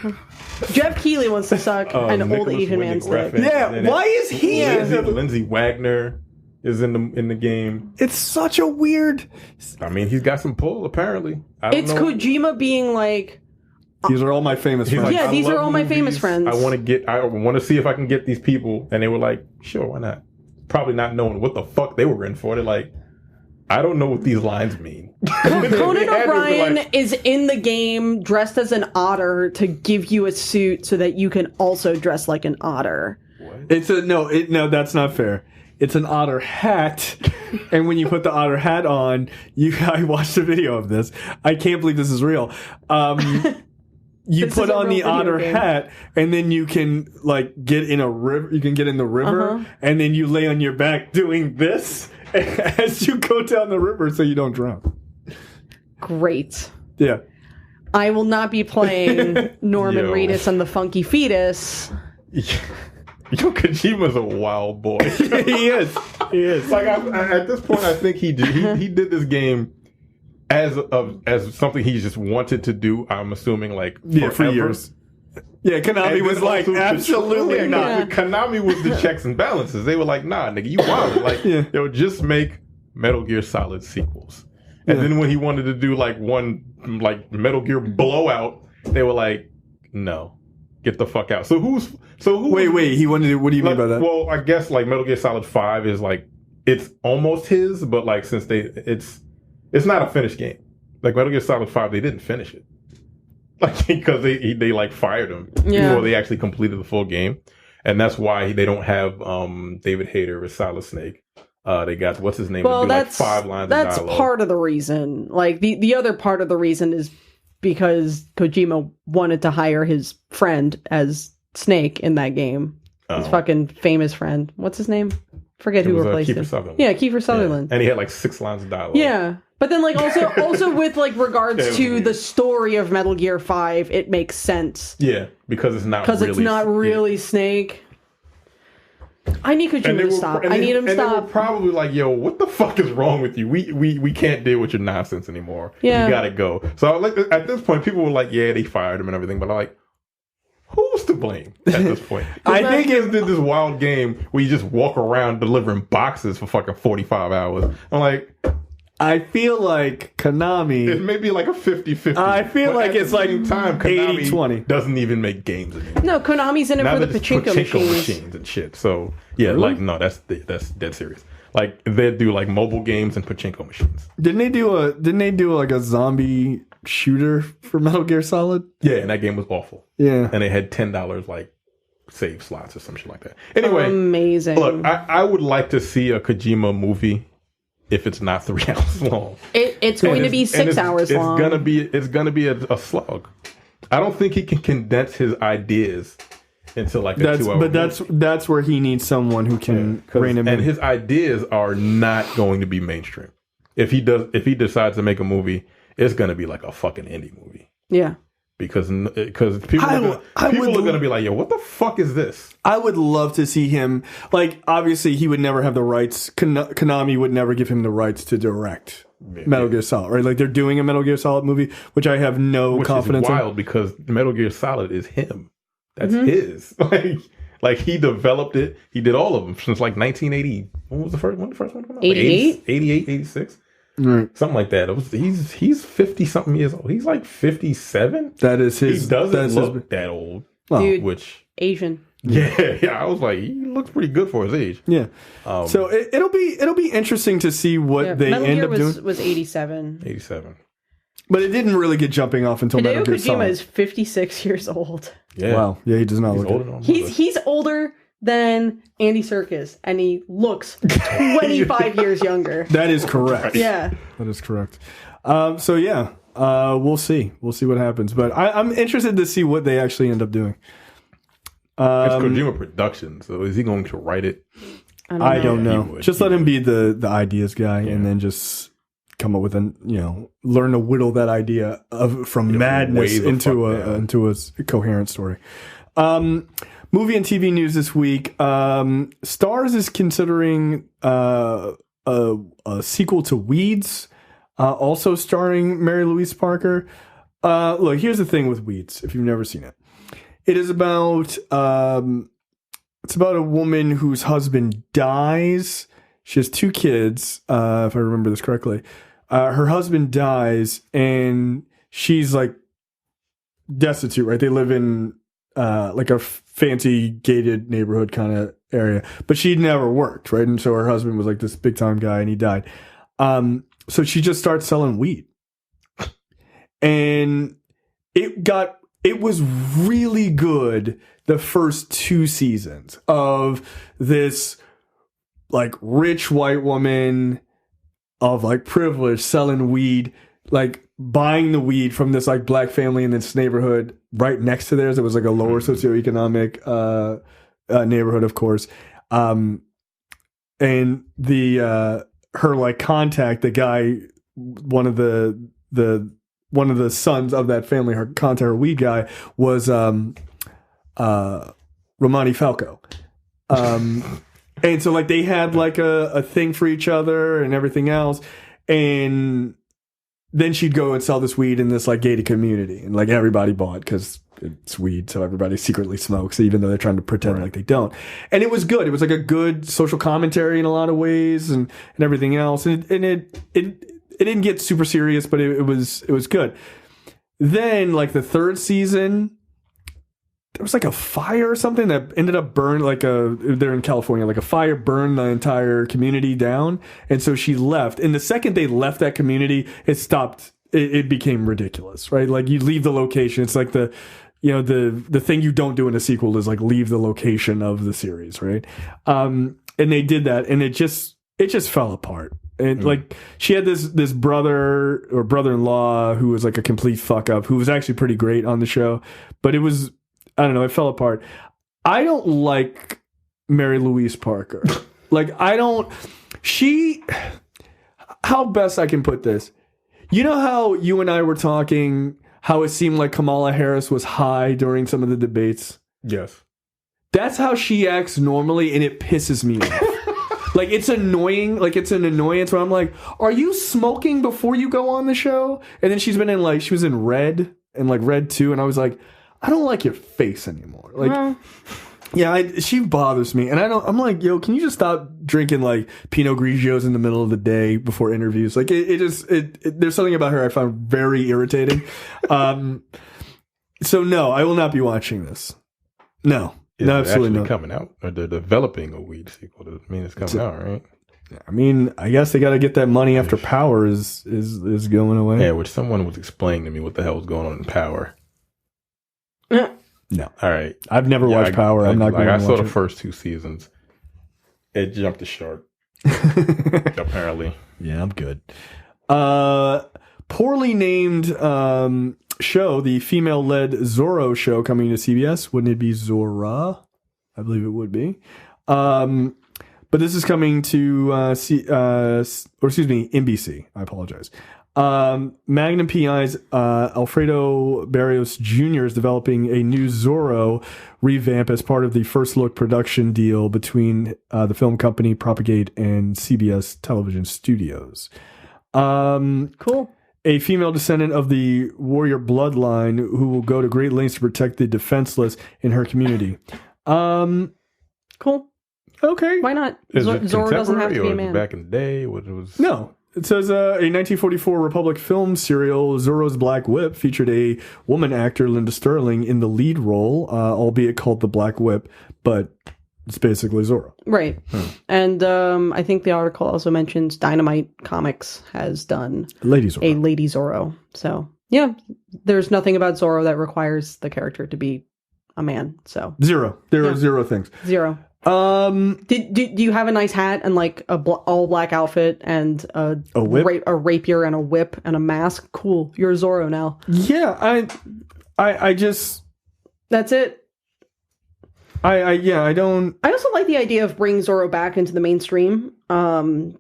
Jeff Keighley wants to suck an old Nicholas Asian Winding man's dick. Refn Yeah, is in it. why is he in it? Lindsay Wagner is in the game. It's such a weird... I mean, he's got some pull apparently. I don't It's know. Kojima being like, These are all my famous He's friends. like, Yeah, I these are love all my famous friends. I want to see if I can get these people, and they were like, sure, why not? Probably not knowing what the fuck they were in for. They're like, I don't know what these lines mean. Conan They had to be O'Brien like, is in the game dressed as an otter to give you a suit so that you can also dress like an otter. It's a no, that's not fair. It's an otter hat, and when you put the otter hat on, I watched a video of this. I can't believe this is real. You This put is a on real the video otter game. hat, and then you can like get in a river. You can get in the river, and then you lay on your back doing this as you go down the river, so you don't drown. Great. Yeah. I will not be playing Norman Yo. Reedus and the Funky Fetus. Yo, Kojima's a wild boy. He is. Like at this point, I think he did this game as something he just wanted to do. I'm assuming like For forever. years. Yeah, Konami And was then like, also absolutely not. Konami was the checks and balances. They were like, nah, nigga, you wild. Like, yo, just make Metal Gear Solid sequels. And then when he wanted to do like one like Metal Gear Blowout, they were like, no, get the fuck out. So who? Wait. He wanted to. What do you mean by that? Well, I guess like Metal Gear Solid 5 is like it's almost his, but like since it's not a finished game. Like Metal Gear Solid 5, they didn't finish it. Like because they like fired him before they actually completed the full game, and that's why they don't have David Hayter as Solid Snake. They got what's his name? Well, to do that's like 5 lines that's of dialogue. part of the reason. Like the other part of the reason is because Kojima wanted to hire his friend as Snake in that game. His fucking famous friend. What's his name? Forget who replaced Kiefer him. Sutherland. Yeah, Kiefer Sutherland. And he had like 6 lines of dialogue. Yeah. But then, like, also with like regards to the story of Metal Gear 5, it makes sense Yeah, because it's not because it's not really Snake. I need Kojima to stop. I need him to They were stop. probably like, "Yo, what the fuck is wrong with you? We can't deal with your nonsense anymore. Yeah. You gotta go." So like at this point, people were like, "Yeah, they fired him and everything," but I'm like, who's to blame at this point? I think it did this wild game where you just walk around delivering boxes for fucking 45 hours. I'm like, I feel like Konami. it may be like a 50-50. I feel but like at it's the like same time, Konami 80-20. doesn't even make games anymore. No, Konami's in it Now for the they're just pachinko machines. machines and shit. So yeah, like no, that's dead serious. Like they do like mobile games and pachinko machines. Didn't they do like a zombie shooter for Metal Gear Solid? Yeah, and that game was awful. Yeah. And they had $10 like save slots or some shit like that. Anyway, Amazing. look, I would like to see a Kojima movie if it's not 3 hours long. It's going to be 6 hours long. It's gonna be a slog. I don't think he can condense his ideas into like a 2 hour. But that's where he needs someone who can rein him in. And his ideas are not going to be mainstream. If he decides to make a movie, it's going to be like a fucking indie movie. Yeah. Because people are going to be like, yo, what the fuck is this? I would love to see him. Like, obviously, he would never have the rights. Konami would never give him the rights to direct Metal Gear Solid, right? Like, they're doing a Metal Gear Solid movie, which I have no confidence in. Which is wild because Metal Gear Solid is him. That's his. Like, he developed it. He did all of them since, like, 1980. When was the first one come out? 88? Like 88, 86? Right. Something like that. He's 50 something years old. He's like 57. That is his. He doesn't look that old. Well, dude, Asian. Yeah. I was like, he looks pretty good for his age. Yeah. So it'll be interesting to see what they Metal end Gear up doing. Was 87. 87. But it didn't really get jumping off until Metal Gear Solid. Kojima is 56 years old. Yeah. Wow. Yeah, he does not look older old. He's older than Andy Serkis, and he looks 25 years younger. That is correct. Yeah. That is correct. So yeah, we'll see. We'll see what happens. But I'm interested to see what they actually end up doing. It's Kojima Productions, so is he going to write it? I don't know. Just let him be the ideas guy, and then just come up with learn to whittle that idea from madness into a coherent story. Movie and TV news this week. Starz is considering a sequel to Weeds, also starring Mary Louise Parker. Look, here's the thing with Weeds, if you've never seen it. It is about it's about a woman whose husband dies. She has 2 kids, if I remember this correctly. Her husband dies, and she's like destitute, right? They live in like a fancy gated neighborhood kind of area, but she'd never worked, right? And so her husband was like this big time guy, and he died. So she just starts selling weed, and it was really good the first 2 seasons of this like rich white woman of like privilege selling weed, like buying the weed from this like black family in this neighborhood right next to theirs. It was like a lower socioeconomic neighborhood, of course. And the her like contact, the guy, one of the sons of that family, her contact, her weed guy was Romani Falco. And so like they had like a thing for each other and everything else. And then she'd go and sell this weed in this like gated community, and like everybody bought because it's weed, so everybody secretly smokes, even though they're trying to pretend like they don't. And it was good. It was like a good social commentary in a lot of ways, and everything else. And it didn't get super serious, but it was good. Then like the 3rd season, there was like a fire or something that ended up burned they're in California, like a fire burned the entire community down. And so she left. And the second they left that community, it stopped. It became ridiculous, right? Like you leave the location. It's like the thing you don't do in a sequel is like leave the location of the series, right? And they did that, and it just fell apart. And like she had this brother or brother-in-law who was like a complete fuck up, who was actually pretty great on the show, but it was, I don't know, it fell apart. I don't like Mary Louise Parker. Like how best I can put this. You know how you and I were talking, how it seemed like Kamala Harris was high during some of the debates? Yes. That's how she acts normally, and it pisses me off. Like, it's annoying. Like, it's an annoyance where I'm like, are you smoking before you go on the show? And then she was in Red, and like Red 2, and I was like, I don't like your face anymore. Like, she bothers me. And I'm like, yo, can you just stop drinking like Pinot Grigios in the middle of the day before interviews? Like, there's something about her I found very irritating. So no, I will not be watching this. No. No, absolutely not. Coming out, or they're developing a weed sequel. I mean, it's coming out, right? I mean, I guess they got to get that money after Power is going away. Yeah, which someone was explaining to me what the hell was going on in Power. No, all right. I've never watched Power. I'm not going to watch it. I saw the first 2 seasons. It jumped the shark. Apparently, yeah, I'm good. poorly named show, the female-led Zorro show coming to CBS. Wouldn't it be Zora? I believe it would be. But this is coming to NBC. I apologize. Magnum PI's Alfredo Barrios Jr. is developing a new Zorro revamp as part of the first look production deal between the film company Propagate and CBS Television Studios. Cool. A female descendant of the warrior bloodline who will go to great lengths to protect the defenseless in her community. Cool. Okay. Why not? Is it Zorro doesn't have to be a contemporary or man. back in the day? What it was? No. It says a 1944 Republic film serial, Zorro's Black Whip, featured a woman actor, Linda Sterling, in the lead role, albeit called The Black Whip, but it's basically Zorro. Right. And I think the article also mentions Dynamite Comics has done Lady Zorro. a Lady Zorro. So, yeah, there's nothing about Zorro that requires the character to be a man. So Zero. There are zero things. Zero. Do you have a nice hat and like a all black outfit and a whip? a rapier and a whip and a mask? Cool. You're Zorro now. Yeah, I just That's it. I don't. I also like the idea of bringing Zorro back into the mainstream.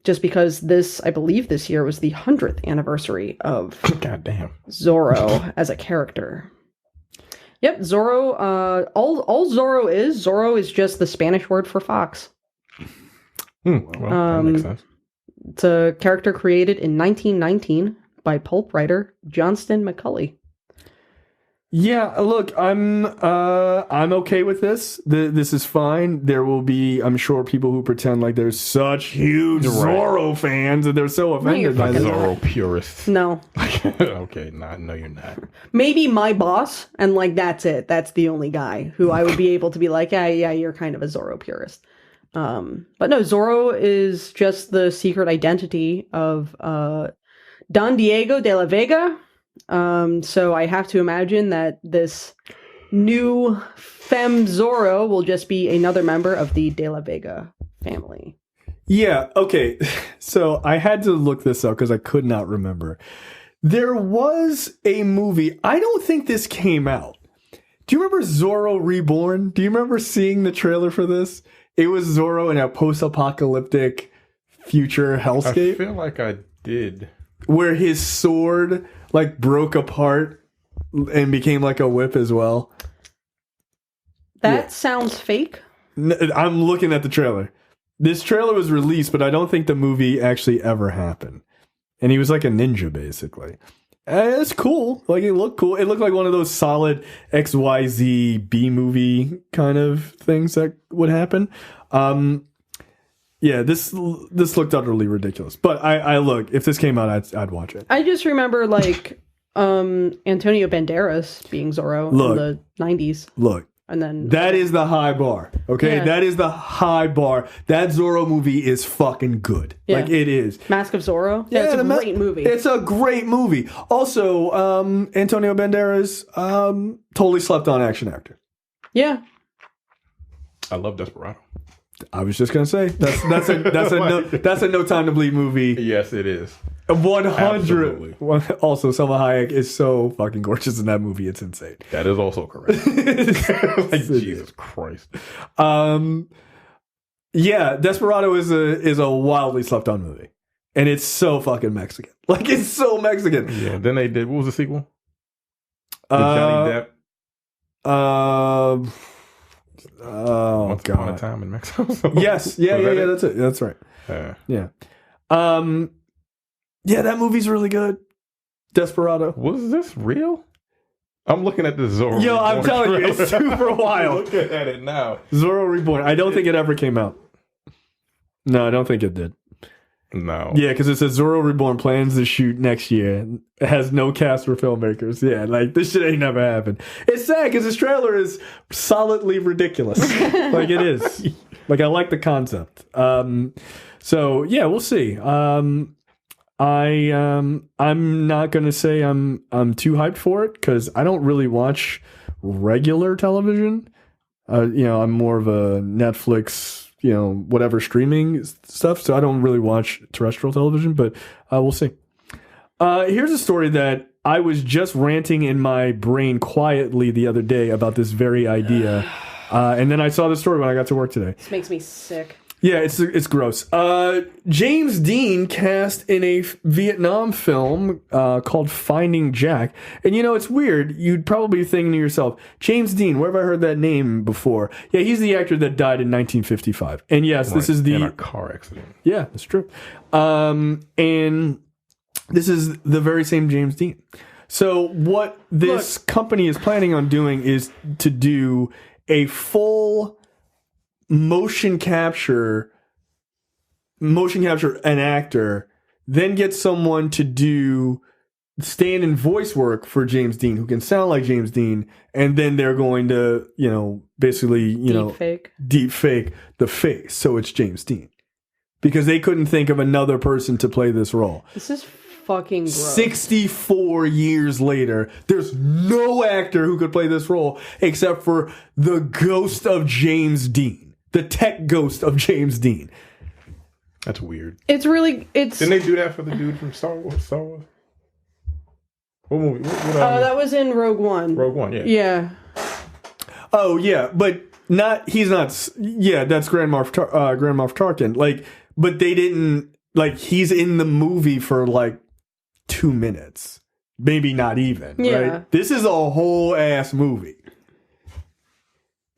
Just because I believe this year was the 100th anniversary of Goddamn Zorro as a character. Yep, Zorro. All Zorro is just the Spanish word for fox. Well, that makes sense. It's a character created in 1919 by pulp writer Johnston McCulley. Yeah, look, I'm okay with this. This is fine. There will be, I'm sure, people who pretend like they're such huge Zorro fans and they're so offended by this. Zorro purists. No. Okay, no, you're not. Maybe my boss, and like that's it. That's the only guy who I would be able to be like, yeah, you're kind of a Zorro purist. But no, Zorro is just the secret identity of Don Diego de la Vega. So I have to imagine that this new femme Zorro will just be another member of the De La Vega family. Yeah, okay. So I had to look this up because I could not remember. There was a movie. I don't think this came out. Do you remember Zorro Reborn? Do you remember seeing the trailer for this? It was Zorro in a post-apocalyptic future hellscape. I feel like I did. Where his sword like broke apart and became like a whip as well. That sounds fake. I'm looking at the trailer. This trailer was released, but I don't think the movie actually ever happened. And he was like a ninja, basically. And it's cool. Like, it looked cool. It looked like one of those solid XYZ B-movie kind of things that would happen. Yeah, this looked utterly ridiculous. But I look, if this came out, I'd watch it. I just remember like Antonio Banderas being Zorro in the 90s. Look, and then that is the high bar. Okay, Yeah. that is the high bar. That Zorro movie is fucking good. Yeah. Like, it is. Mask of Zorro. Yeah, it's a great movie. It's a great movie. Also, Antonio Banderas, totally slept on action actor. Yeah. I love Desperado. I was just gonna say that's a No Time to Bleed movie. Yes, it is. 100. Also, Selma Hayek is so fucking gorgeous in that movie. It's insane. That is also correct. Like, Jesus Christ. Yeah, Desperado is a wildly slept on movie, and it's so fucking Mexican. Like, it's so Mexican. Yeah. Then they did. What was the sequel? The Johnny Depp. Once Upon a Time in Mexico. Yes. Yeah. That's it. That's right. Yeah. Yeah, that movie's really good. Desperado. Was this real? I'm looking at the Zorro. Yo, I'm telling you, it's super wild. Look at it now. Zorro Reborn. I don't think it ever came out. No, I don't think it did. No. Yeah, because it says Zorro Reborn plans to shoot next year. It has no cast for filmmakers. Yeah, like, this shit ain't never happened. It's sad because this trailer is solidly ridiculous. Like, it is. Like, I like the concept. So yeah, we'll see. I'm not gonna say I'm too hyped for it because I don't really watch regular television. I'm more of a Netflix, whatever streaming stuff. So I don't really watch terrestrial television, but we'll see. Here's a story that I was just ranting in my brain quietly the other day about this very idea. And then I saw the story when I got to work today. This makes me sick. Yeah, it's gross. James Dean cast in a Vietnam film called Finding Jack. And it's weird. You'd probably be thinking to yourself, James Dean, where have I heard that name before? Yeah, he's the actor that died in 1955. And yes, this is in a car accident. Yeah, that's true. And this is the very same James Dean. So what this company is planning on doing is to do a full motion capture an actor, then get someone to stand in voice work for James Dean who can sound like James Dean, and then they're going to, basically, deep fake the face so it's James Dean. Because they couldn't think of another person to play this role. This is fucking gross. 64 years later, there's no actor who could play this role except for the ghost of James Dean. The tech ghost of James Dean. That's weird. Didn't they do that for the dude from Star Wars? What movie? That was in Rogue One. Rogue One, yeah. Yeah. Oh, yeah, but he's not, yeah, that's Grand Moff Tarkin. But they didn't, he's in the movie for 2 minutes. Maybe not even, right? This is a whole ass movie.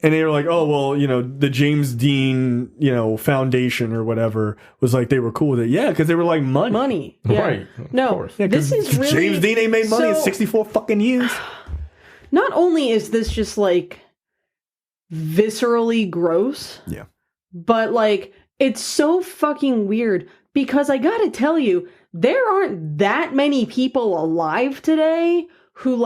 And they were like, oh, well, the James Dean, foundation or whatever was they were cool with it. Yeah, because they were money. Money. Yeah. Right. No, yeah, this is really... James Dean ain't made money in 64 fucking years. Not only is this just viscerally gross. Yeah. But it's so fucking weird because I gotta tell you, there aren't that many people alive today who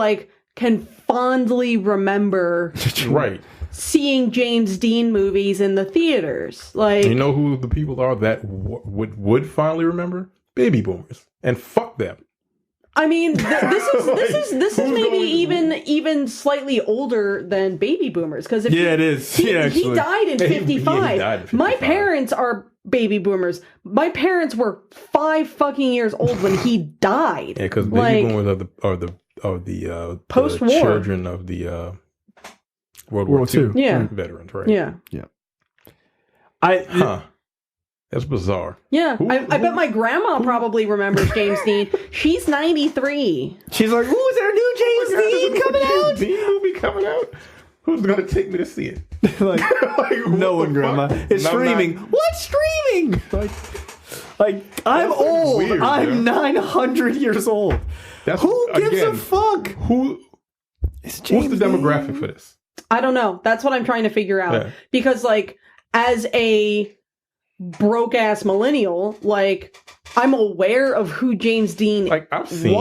can fondly remember right. seeing James Dean movies in the theaters. You know who the people are that would finally remember? Baby boomers. And fuck them. I mean, this is maybe even slightly older than baby boomers because it is. He died in 55. He died in 55. My parents are baby boomers. My parents were 5 fucking years old when he died. Yeah, because baby boomers are the post-war children of the World War II veterans, right? Yeah. That's bizarre. Yeah, I bet my grandma probably remembers James Dean. She's 93. She's like, "Ooh, is there a new James Dean coming out? Dean movie coming out? Who's gonna take me to see it?" No one, Grandma. It's streaming. What's streaming? I'm old. Weird, I'm 900 years old. Who gives a fuck? What's the demographic for this? I don't know. That's what I'm trying to figure out. Yeah. Because as a broke ass millennial, I'm aware of who James Dean I've seen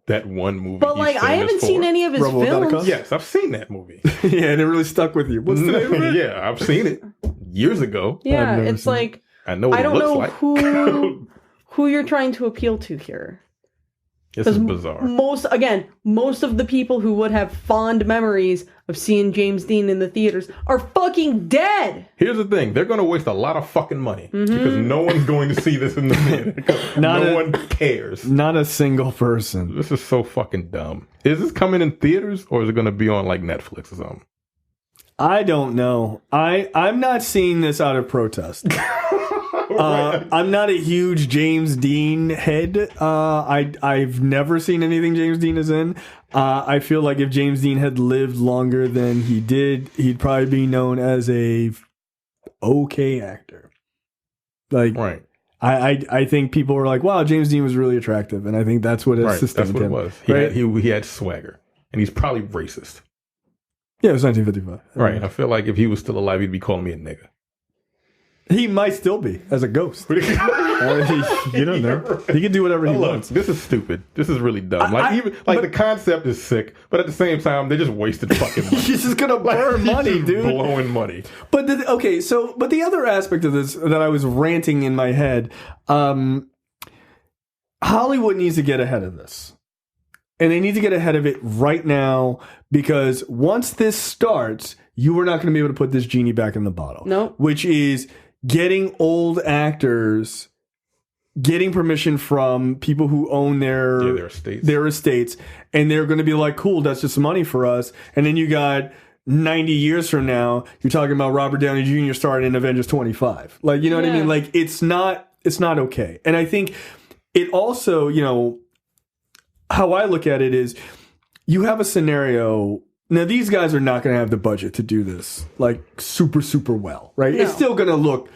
that one movie, but I haven't seen any of his films. Yes, I've seen that movie. Yeah, and it really stuck with you. What's the name of it? Yeah, I've seen it years ago. Yeah, it's I know what I don't know like. who you're trying to appeal to here. This is bizarre. Most of the people who would have fond memories of seeing James Dean in the theaters are fucking dead. Here's the thing. They're going to waste a lot of fucking money because no one's going to see this in the theater. No one cares. Not a single person. This is so fucking dumb. Is this coming in theaters or is it going to be on Netflix or something? I don't know. I'm not seeing this out of protest. I'm not a huge James Dean head. I've never seen anything James Dean is in. I feel like if James Dean had lived longer than he did, he'd probably be known as a okay actor. Right. I think people were like, wow, James Dean was really attractive, and I think that's what sustained him. That's what it was. He had swagger, and he's probably racist. Yeah, it was 1955. Right. I feel like if he was still alive, he'd be calling me a nigga. He might still be as a ghost. You don't know. He can do whatever he wants. This is stupid. This is really dumb. The concept is sick, but at the same time, they just wasted fucking money. He's just gonna burn money, dude. Blowing money. But but the other aspect of this that I was ranting in my head, Hollywood needs to get ahead of this. And they need to get ahead of it right now because once this starts, you are not going to be able to put this genie back in the bottle. No. Which is getting old actors getting permission from people who own their estates, and they're going to be like, cool, that's just money for us. And then you got 90 years from now, you're talking about Robert Downey Jr. starring in Avengers 25. Like, you know what I mean? Like, it's not okay. And I think it also, you know, how I look at it is, you have a scenario. Now, these guys are not going to have the budget to do this like super, super well, right? No. It's still going to look.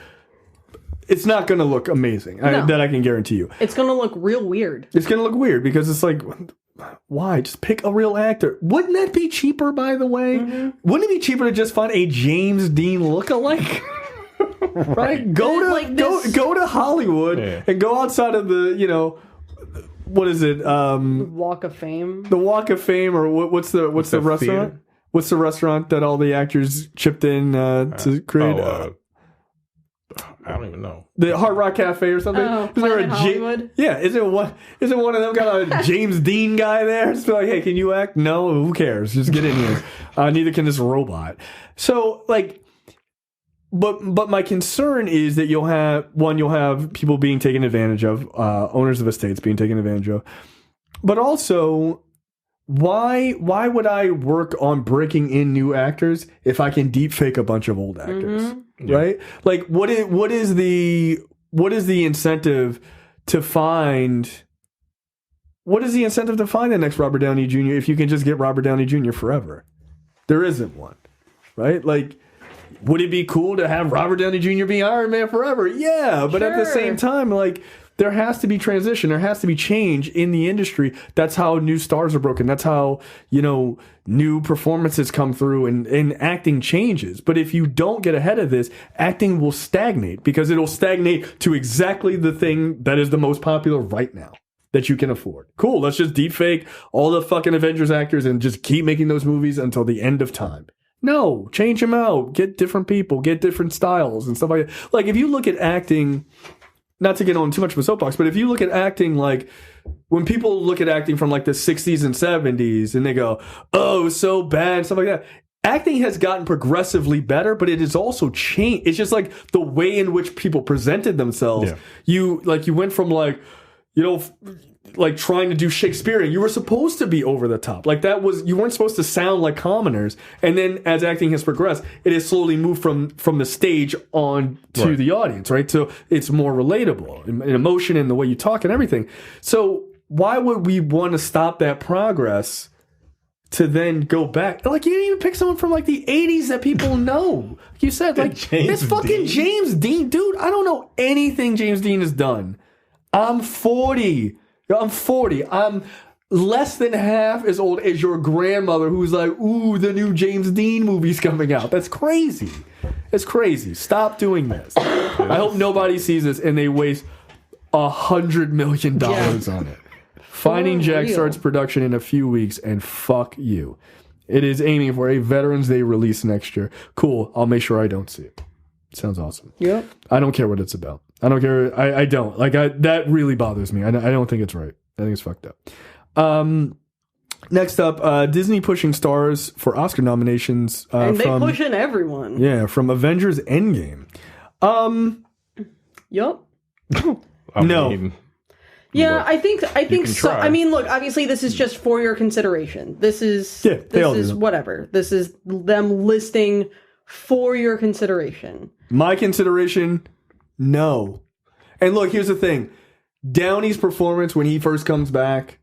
It's not going to look amazing. That I can guarantee you. It's going to look real weird. It's going to look weird because it's like, why? Just pick a real actor. Wouldn't that be cheaper, by the way? Mm-hmm. Wouldn't it be cheaper to just find a James Dean lookalike? Right? Go to Hollywood and go outside of the, you know, what is it? Walk of Fame. The Walk of Fame, or what's the restaurant? Theater? What's the restaurant that all the actors chipped in to create? I don't even know. The Hard Rock Cafe or something. Oh, Planet Hollywood. Yeah, is it one of them got a James Dean guy there? Just be like, hey, can you act? No, who cares? Just get in here. Neither can this robot. So like. But my concern is that you'll have people being taken advantage of, owners of estates being taken advantage of, but also why would I work on breaking in new actors if I can deep fake a bunch of old actors, right? Like what is the incentive to find? What is the incentive to find the next Robert Downey Jr. if you can just get Robert Downey Jr. forever? There isn't one, right? Like. Would it be cool to have Robert Downey Jr. be Iron Man forever? Yeah, but at the same time, like, there has to be transition. There has to be change in the industry. That's how new stars are broken. That's how, you know, new performances come through and acting changes. But if you don't get ahead of this, acting will stagnate because it'll stagnate to exactly the thing that is the most popular right now that you can afford. Cool, let's just deepfake all the fucking Avengers actors and just keep making those movies until the end of time. No, change them out. Get different people. Get different styles and stuff like that. Like, if you look at acting, not to get on too much of a soapbox, but if you look at acting, like, when people look at acting from, like, the 60s and 70s, and they go, oh, it was so bad, and stuff like that, acting has gotten progressively better, but it has also changed. It's just, like, the way in which people presented themselves. Yeah. You went from, like, you know... like trying to do Shakespearean, you were supposed to be over the top. Like you weren't supposed to sound like commoners. And then as acting has progressed, it has slowly moved from the stage on to the audience, right? So it's more relatable in emotion and the way you talk and everything. So why would we want to stop that progress to then go back? Like, you didn't even pick someone from like the 80s that people know. Like you said, like, it's fucking James Dean. Dude, I don't know anything James Dean has done. I'm 40. I'm less than half as old as your grandmother who's like, ooh, the new James Dean movie's coming out. That's crazy. It's crazy. Stop doing this. I hope nobody sees this and they waste $100 million on it. Finding Jack starts production in a few weeks, and fuck you. It is aiming for a Veterans Day release next year. Cool. I'll make sure I don't see it. Sounds awesome. Yep. I don't care what it's about. I don't care. I don't. That really bothers me. I don't think it's right. I think it's fucked up. Next up, Disney pushing stars for Oscar nominations. And they pushing everyone. Yeah, from Avengers Endgame. Yup. No. Yeah, I think so. I mean, look, obviously this is just for your consideration. This is whatever. This is them listing for your consideration. My consideration, no. And look, here's the thing. Downey's performance when he first comes back,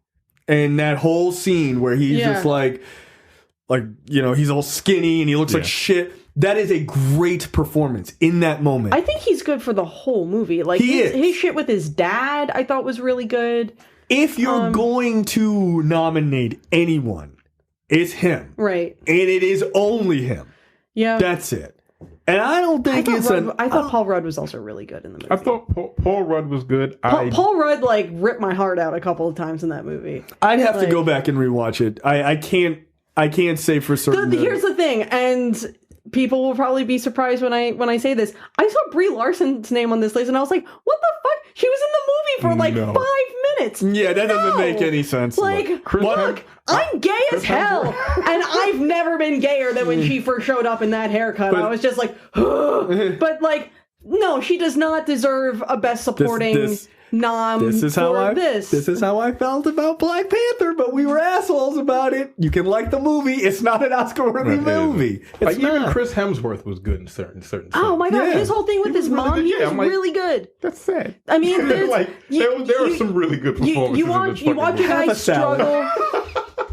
and that whole scene where he's just like, you know, he's all skinny and he looks like shit. That is a great performance in that moment. I think he's good for the whole movie. Like, his shit with his dad, I thought was really good. If you're going to nominate anyone, it's him. Right. And it is only him. Yeah. That's it. And I don't think I thought Paul Rudd was also really good in the movie. I thought Paul Rudd was good. Paul Rudd, like, ripped my heart out a couple of times in that movie. I'd have to go back and rewatch it. I can't say for certain. Here's the thing, and people will probably be surprised when I say this. I saw Brie Larson's name on this list, and I was like, what the fuck? She was in the movie for like 5 minutes. Yeah, that doesn't make any sense. Like, look, I'm gay as hell, and I've never been gayer than when she first showed up in that haircut. I was just like, but like, no, she does not deserve a Best Supporting This is how I felt about Black Panther, but we were assholes about it. You can like the movie; it's not an Oscar-worthy movie. It's even not. Chris Hemsworth was good in certain. Oh my god, his whole thing with his mom, he was really good. That's sad. I mean, there are some really good performances. You watch your guy struggle.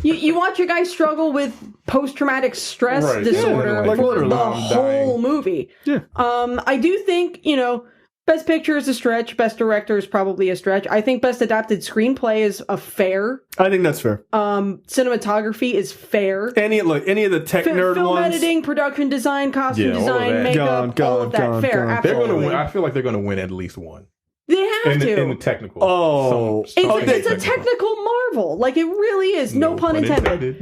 You watch your guy struggle with post-traumatic stress disorder for the whole movie. Yeah. I do think, Best Picture is a stretch. Best Director is probably a stretch. I think Best Adapted Screenplay is a fair. I think that's fair. Cinematography is fair. Any of the tech nerd film ones. editing, production design, costume design, makeup, all of that. Fair, absolutely. They're going to win. I feel like they're going to win at least one. They have to. In the technical. It's a technical marvel. Like, it really is. No pun intended.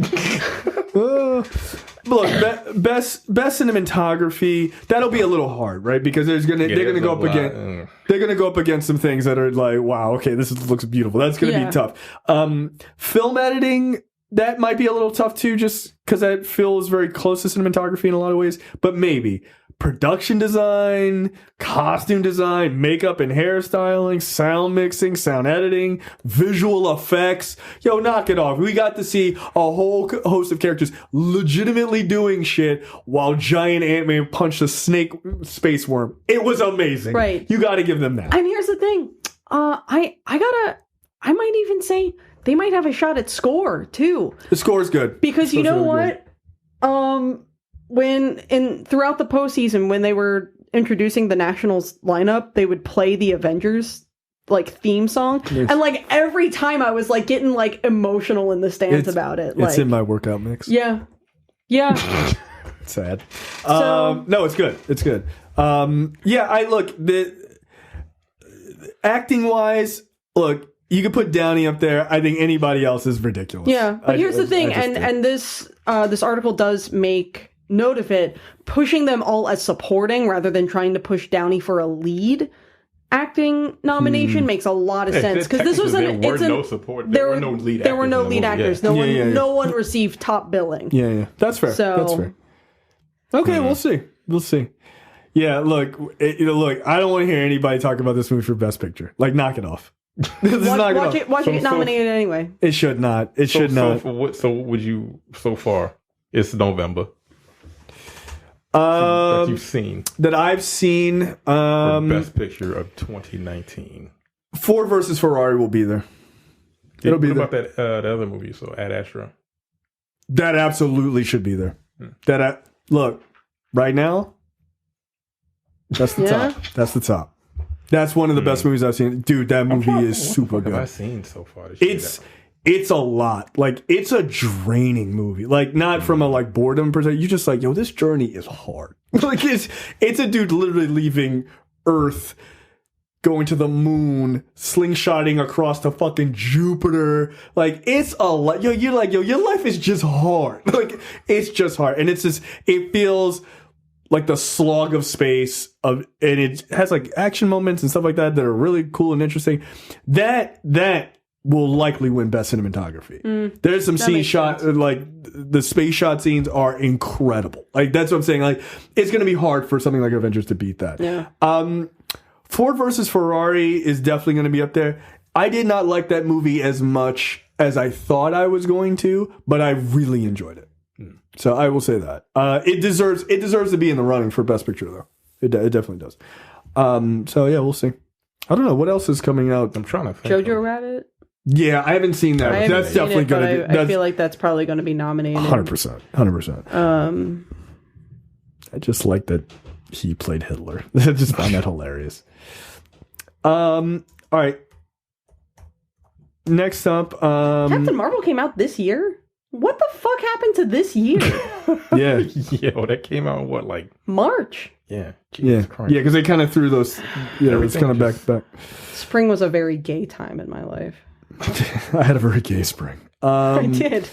Look, best cinematography, that'll be a little hard, right? Because they're gonna go up against some things that are like, wow, okay, looks beautiful. That's gonna be tough. Film editing, that might be a little tough too, just because that feels very close to cinematography in a lot of ways. But maybe production design, costume design, makeup and hairstyling, sound mixing, sound editing, visual effects. Yo, knock it off. We got to see a whole host of characters legitimately doing shit while giant Ant-Man punched a snake space worm. It was amazing. Right. You got to give them that. And here's the thing. I might even say they might have a shot at score too. The score is good. Because you know what? Throughout the postseason, when they were introducing the Nationals lineup, they would play the Avengers theme song, and every time I was getting emotional in the stands about it. It's in my workout mix. Yeah. Sad. No, it's good. It's good. Acting wise, look. You could put Downey up there. I think anybody else is ridiculous. Yeah, but here's the thing, and this article does make note of it, pushing them all as supporting rather than trying to push Downey for a lead acting nomination makes a lot of sense, because this was there were no lead actors. No one received top billing. Yeah, that's fair. That's fair. Okay, we'll see. Yeah, look, I don't want to hear anybody talk about this movie for Best Picture. Knock it off. Watch it get nominated anyway. It should not. So far, it's November. That you've seen. That I've seen. For Best Picture of 2019. Ford versus Ferrari will be there. It'll be there. What about the other movie? So Ad Astra. That absolutely should be there. Look, right now, that's the top. That's the top. That's one of the best movies I've seen. Dude, that movie is super good. What have I seen so far? It's a lot. It's a draining movie. Not from a boredom perspective. You're just yo, this journey is hard. It's a dude literally leaving Earth, going to the moon, slingshotting across the fucking Jupiter. It's a lot. Yo, you're your life is just hard. It's just hard. And it feels like the slog of space and it has action moments and stuff like that are really cool and interesting. That will likely win Best Cinematography. There's some scene shots, the space shot scenes are incredible. That's what I'm saying. It's going to be hard for something like Avengers to beat that. Yeah. Ford versus Ferrari is definitely going to be up there. I did not like that movie as much as I thought I was going to, but I really enjoyed it. So I will say that it deserves to be in the running for Best Picture, though. It definitely does. So yeah, we'll see. I don't know what else is coming out. I'm trying to think. Jojo Rabbit. Yeah, I haven't seen that. That's definitely going to be. I feel like that's probably going to be nominated. 100%. I just like that he played Hitler. I just find that hilarious. All right. Next up, Captain Marvel came out this year. What the fuck happened to this year? Yeah. Yo, that came out March. Yeah. Jesus Christ. Yeah, because they kind of threw those. Yeah, it's kind of back. Spring was a very gay time in my life. I had a very gay spring. I did.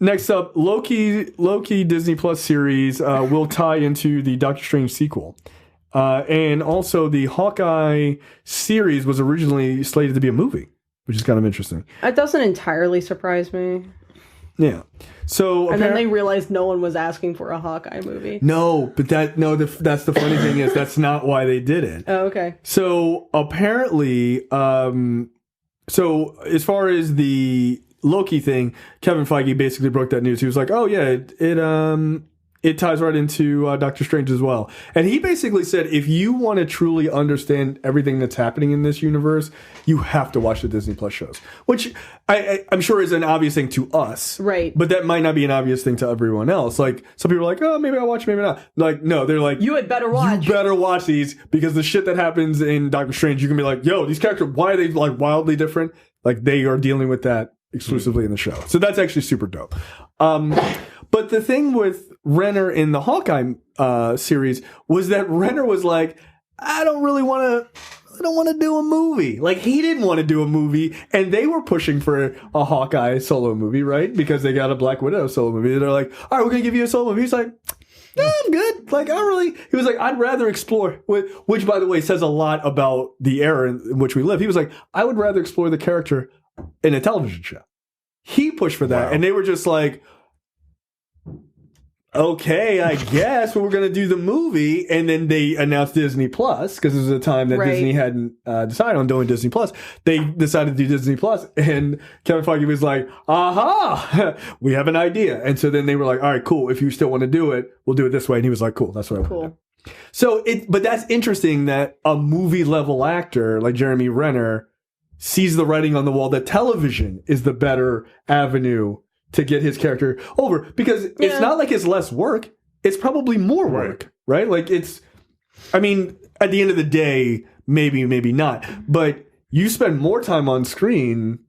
Next up, Loki Disney Plus series will tie into the Doctor Strange sequel. And also the Hawkeye series was originally slated to be a movie, which is kind of interesting. That doesn't entirely surprise me. Yeah. So and then they realized no one was asking for a Hawkeye movie. No, but that's the funny thing is that's not why they did it. Oh, okay. So apparently, so as far as the Loki thing, Kevin Feige basically broke that news. He was like, "Oh yeah, it ties right into Doctor Strange as well." And he basically said, if you want to truly understand everything that's happening in this universe, you have to watch the Disney Plus shows, which I'm sure is an obvious thing to us. Right. But that might not be an obvious thing to everyone else. Like, some people are like, oh, maybe I'll watch, maybe not. Like, no, they're like, you had better watch. You better watch these, because the shit that happens in Doctor Strange, you can be like, yo, these characters, why are they like wildly different? Like, they are dealing with that exclusively in the show. So that's actually super dope. But the thing with Renner in the Hawkeye series was that Renner was like, I don't want to do a movie. Like, he didn't want to do a movie, and they were pushing for a Hawkeye solo movie, right? Because they got a Black Widow solo movie. They're like, all right, we're going to give you a solo movie. He's like, no, I'm good. Like, he was like, I'd rather explore, which, by the way, says a lot about the era in which we live. He was like, I would rather explore the character in a television show. He pushed for that, and they were just like, okay, I guess, but we're going to do the movie. And then they announced Disney Plus, because this was a time that Disney hadn't decided on doing Disney Plus. They decided to do Disney Plus, and Kevin Feige was like, aha, we have an idea. And so then they were like, all right, cool. If you still want to do it, we'll do it this way. And he was like, cool, that's what I want to do. So but that's interesting that a movie level actor like Jeremy Renner sees the writing on the wall that television is the better avenue to get his character over, because it's not like it's less work. It's probably more work, right? Like, I mean, at the end of the day, maybe not, but you spend more time on screen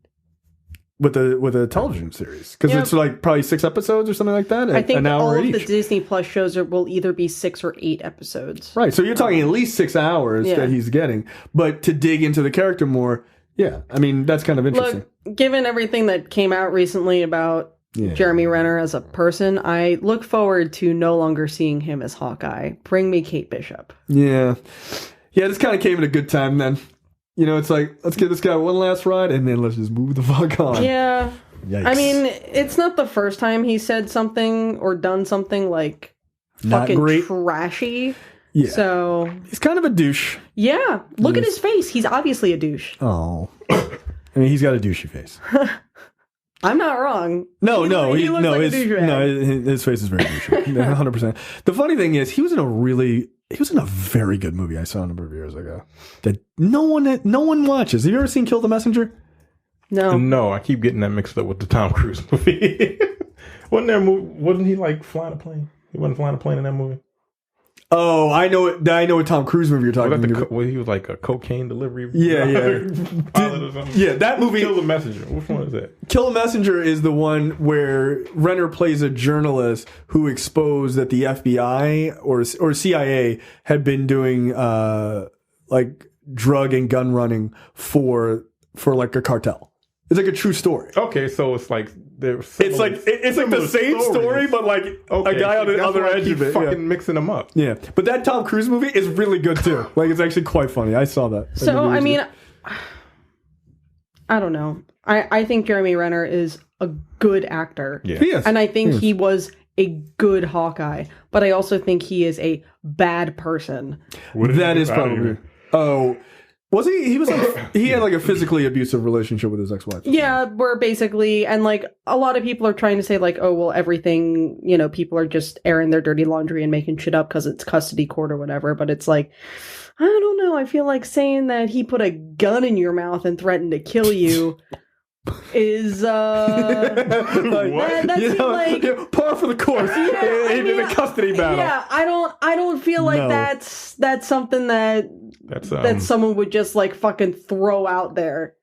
with a television series, because it's like probably 6 episodes or something like that. I think an hour all of each. the Disney Plus shows will either be 6 or 8 episodes. Right. So you're talking at least 6 hours that he's getting, but to dig into the character more. Yeah. I mean, that's kind of interesting. Look, given everything that came out recently about Jeremy Renner as a person, I look forward to no longer seeing him as Hawkeye. Bring me Kate Bishop. Yeah, this kind of came at a good time then. You know, it's like, let's give this guy one last ride, and then let's just move the fuck on. Yeah. Yikes. I mean, it's not the first time he said something or done something like not fucking great. Trashy. Yeah. So he's kind of a douche. Yeah. Look at his face. He's obviously a douche. Oh. I mean, he's got a douchey face. I'm not wrong. No, he looks like a douchebag. His face is very douchey. 100%. The funny thing is, he was in a very good movie I saw a number of years ago that no one watches. Have you ever seen Kill the Messenger? No, I keep getting that mixed up with the Tom Cruise movie. Wasn't he like flying a plane? He wasn't flying a plane in that movie. Oh, I know what Tom Cruise movie you're talking about. Where he was like a cocaine delivery pilot or something. Yeah, that movie. Kill the Messenger. Which one is that? Kill the Messenger is the one where Renner plays a journalist who exposed that the FBI or CIA had been doing like drug and gun running for like a cartel. It's like a true story. Okay, so it's like it's like the same story, but like a guy on the other edge of it. Fucking mixing them up. Yeah, but that Tom Cruise movie is really good too. Like, it's actually quite funny. I saw that. So I mean, I don't know. I think Jeremy Renner is a good actor. Yeah. He is. And I think he was a good Hawkeye, but I also think he is a bad person. That is probably. Oh. Was he? He was like, he had like a physically abusive relationship with his ex-wife. Yeah, where basically, and like a lot of people are trying to say like, oh well, everything, you know, people are just airing their dirty laundry and making shit up because it's custody court or whatever. But it's like, I don't know. I feel like saying that he put a gun in your mouth and threatened to kill you is like par for the course in a custody battle. Yeah, I don't feel like that's something that someone would just like fucking throw out there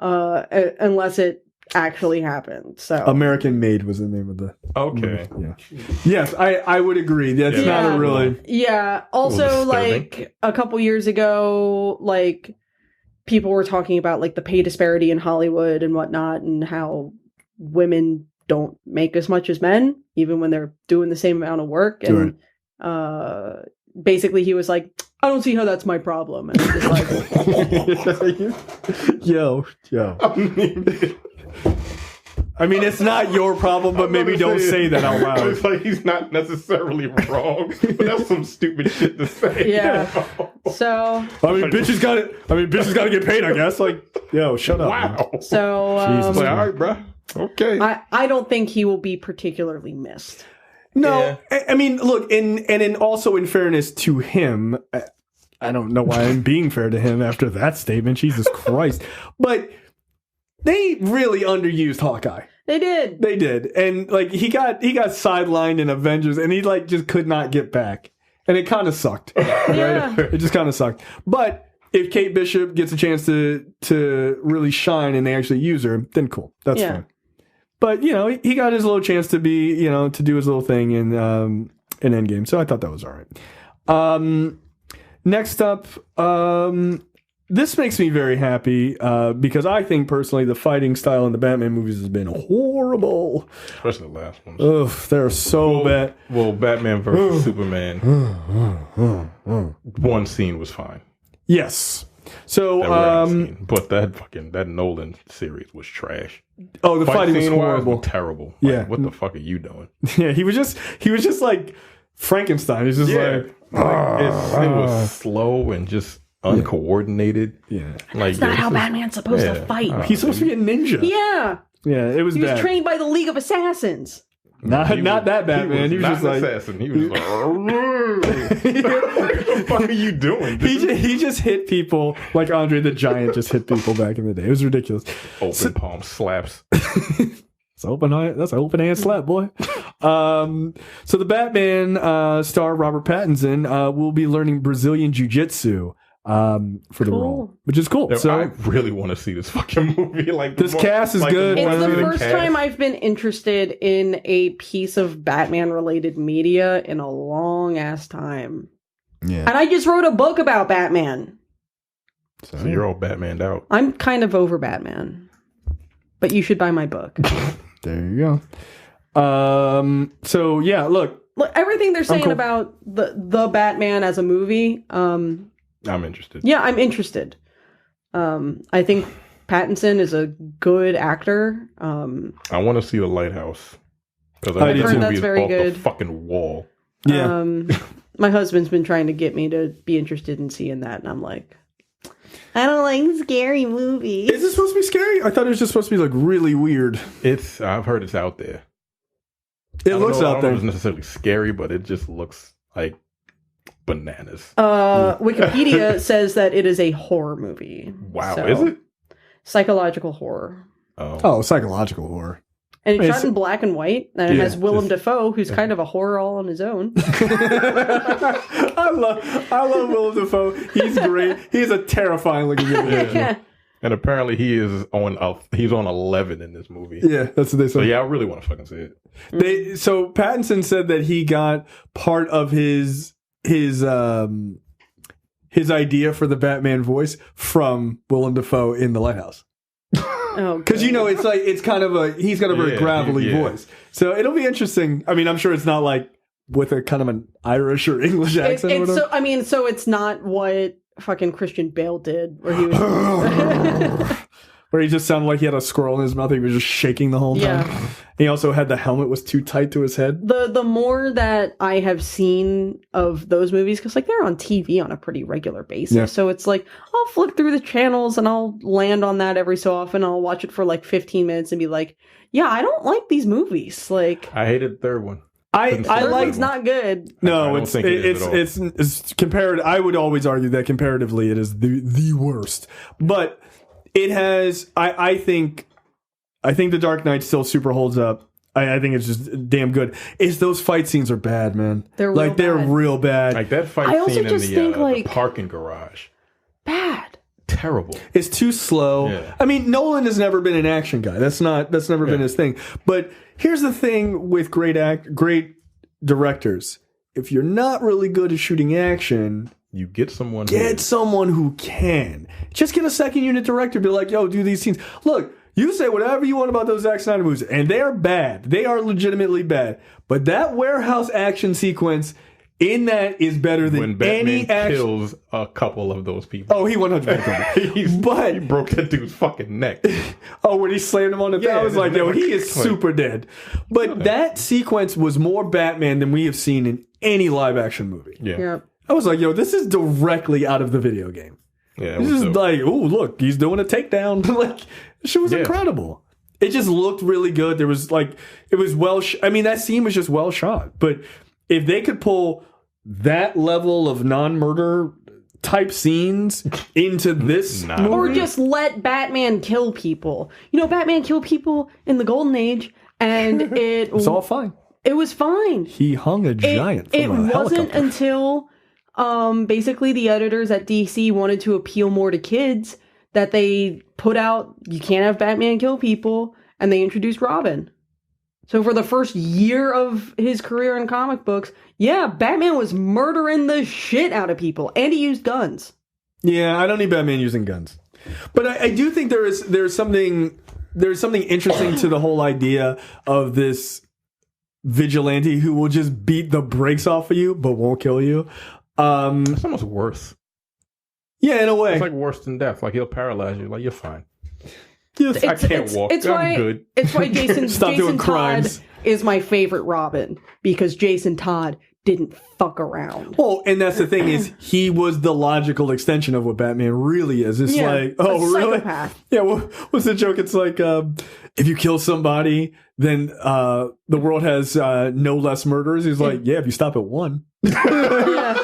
unless it actually happened. So American Made was the name of the okay movie. Yeah. Yes, I would agree. That's not a really also like a couple years ago, like people were talking about like the pay disparity in Hollywood and whatnot, and how women don't make as much as men, even when they're doing the same amount of work. And basically he was like, I don't see how that's my problem. And I'm just like, yo. I mean, it's not your problem, but maybe don't say that out loud. It's like he's not necessarily wrong, but that's some stupid shit to say. Yeah. So. I mean, bitches got it. I mean, bitches got to get paid, I guess. Like, yo, shut up. Wow. Man. So. Jesus. Like, all right, bro. Okay. I don't think he will be particularly missed. No, yeah. I mean, look, and also in fairness to him, I don't know why I'm being fair to him after that statement. Jesus Christ. But they really underused Hawkeye. They did. And like he got sidelined in Avengers and he like just could not get back. And it kind of sucked. Yeah. Right? It just kind of sucked. But if Kate Bishop gets a chance to really shine and they actually use her, then cool. That's fine. But, you know, he got his little chance to be, you know, to do his little thing in Endgame. So I thought that was all right. Next up, this makes me very happy because I think personally the fighting style in the Batman movies has been horrible. Especially the last ones. Ugh, they're so bad. Well, Batman versus Superman. One scene was fine. Yes. So, but that Nolan series was trash. Oh, the fighting was horrible. Was terrible. Like, yeah. What the fuck are you doing? Yeah, he was just like Frankenstein. He's just it was slow and just uncoordinated. Yeah. Like, that's not how Batman's supposed to fight. He's supposed to be a ninja. Yeah. Yeah, it was bad. He was trained by the League of Assassins. Not that Batman. He was just like assassin. He was like, what the fuck are you doing? He just hit people like Andre the Giant just hit people back in the day. It was ridiculous. Open palm slaps. That's an open hand slap, boy. So the Batman star Robert Pattinson will be learning Brazilian Jiu-Jitsu for the role, which is cool. So I really want to see this fucking movie. Like this cast is good. It's the first time I've been interested in a piece of Batman-related media in a long ass time. Yeah, and I just wrote a book about Batman. So you're all Batmaned out. I'm kind of over Batman, but you should buy my book. There you go. So yeah, look, everything they're saying about the Batman as a movie. I'm interested. Yeah, I'm interested. I think Pattinson is a good actor. I want to see The Lighthouse because I've heard that's very good. The fucking wall. Yeah. My husband's been trying to get me to be interested in seeing that, and I'm like, I don't like scary movies. Is it supposed to be scary? I thought it was just supposed to be like really weird. I've heard it's out there. It looks out there. It's necessarily scary, but it just looks like bananas. Wikipedia says that it is a horror movie. Wow, is it? Psychological horror. Oh, psychological horror. And it's shot in black and white, and it has Willem Dafoe, who's kind of a horror all on his own. I love Willem Dafoe. He's great. He's a terrifying looking guy. And apparently he's on 11 in this movie. Yeah, that's what they said. So yeah, I really want to fucking see it. So Pattinson said that he got part of his idea for the Batman voice from Willem Dafoe in The Lighthouse. Because it's kind of he's got a very gravelly voice, so it'll be interesting. I mean, I'm sure it's not like with a kind of an Irish or English accent. Or whatever. So it's not what fucking Christian Bale did, where he was. Where he just sounded like he had a squirrel in his mouth. He was just shaking the whole time. Yeah. He also had the helmet was too tight to his head. The more that I have seen of those movies, because like they're on TV on a pretty regular basis, so it's like I'll flip through the channels and I'll land on that every so often. I'll watch it for like 15 minutes and be like, yeah, I don't like these movies. Like I hated the third one. I like it's not good. No, it's compared. I would always argue that comparatively it is the worst, but. It has. I think The Dark Knight still super holds up. I think it's just damn good. It's those fight scenes are bad, man. They're real bad. Like that fight scene in the parking garage. Bad. Terrible. It's too slow. Yeah. I mean, Nolan has never been an action guy. That's never been his thing. But here's the thing with great directors. If you're not really good at shooting action. You get someone who can. Just get a second unit director. Be like, yo, do these scenes. Look, you say whatever you want about those Zack Snyder movies, and they are bad. They are legitimately bad. But that warehouse action sequence in that is better than When Batman any action. kills a couple of those people. Oh, he 100%. But he broke that dude's fucking neck. oh, when he slammed him on the thing, I was like, yo, he is super dead. But that sequence was more Batman than we have seen in any live action movie. Yeah. I was like, yo, this is directly out of the video game. Yeah, This is like, oh, look, he's doing a takedown. Like, this shit was incredible. It just looked really good. There was like, it was I mean, that scene was just well shot. But if they could pull that level of non-murder type scenes into this movie, or just let Batman kill people. You know, Batman killed people in the Golden Age, and it's all fine. It was fine. He hung a giant. It from a wasn't helicopter. until basically the editors at DC wanted to appeal more to kids that they put out, you can't have Batman kill people, and they introduced Robin. So for the first year of his career in comic books, yeah, Batman was murdering the shit out of people, and he used guns. Yeah, I don't need Batman using guns, but I do think there's something interesting to the whole idea of this vigilante who will just beat the brakes off of you but won't kill you. It's almost worse. Yeah, in a way, It's like worse than death. Like he'll paralyze you. Like you're fine. yes. I can't walk. I'm good. It's why Jason doing Todd crimes. is my favorite Robin, because Jason Todd didn't fuck around. Well, and that's the thing is he was the logical extension of what Batman really is. It's like, oh, really? Psychopath. Yeah. What's the joke? It's like, if you kill somebody, then the world has no less murderers. He's like, yeah, if you stop at one. Yeah.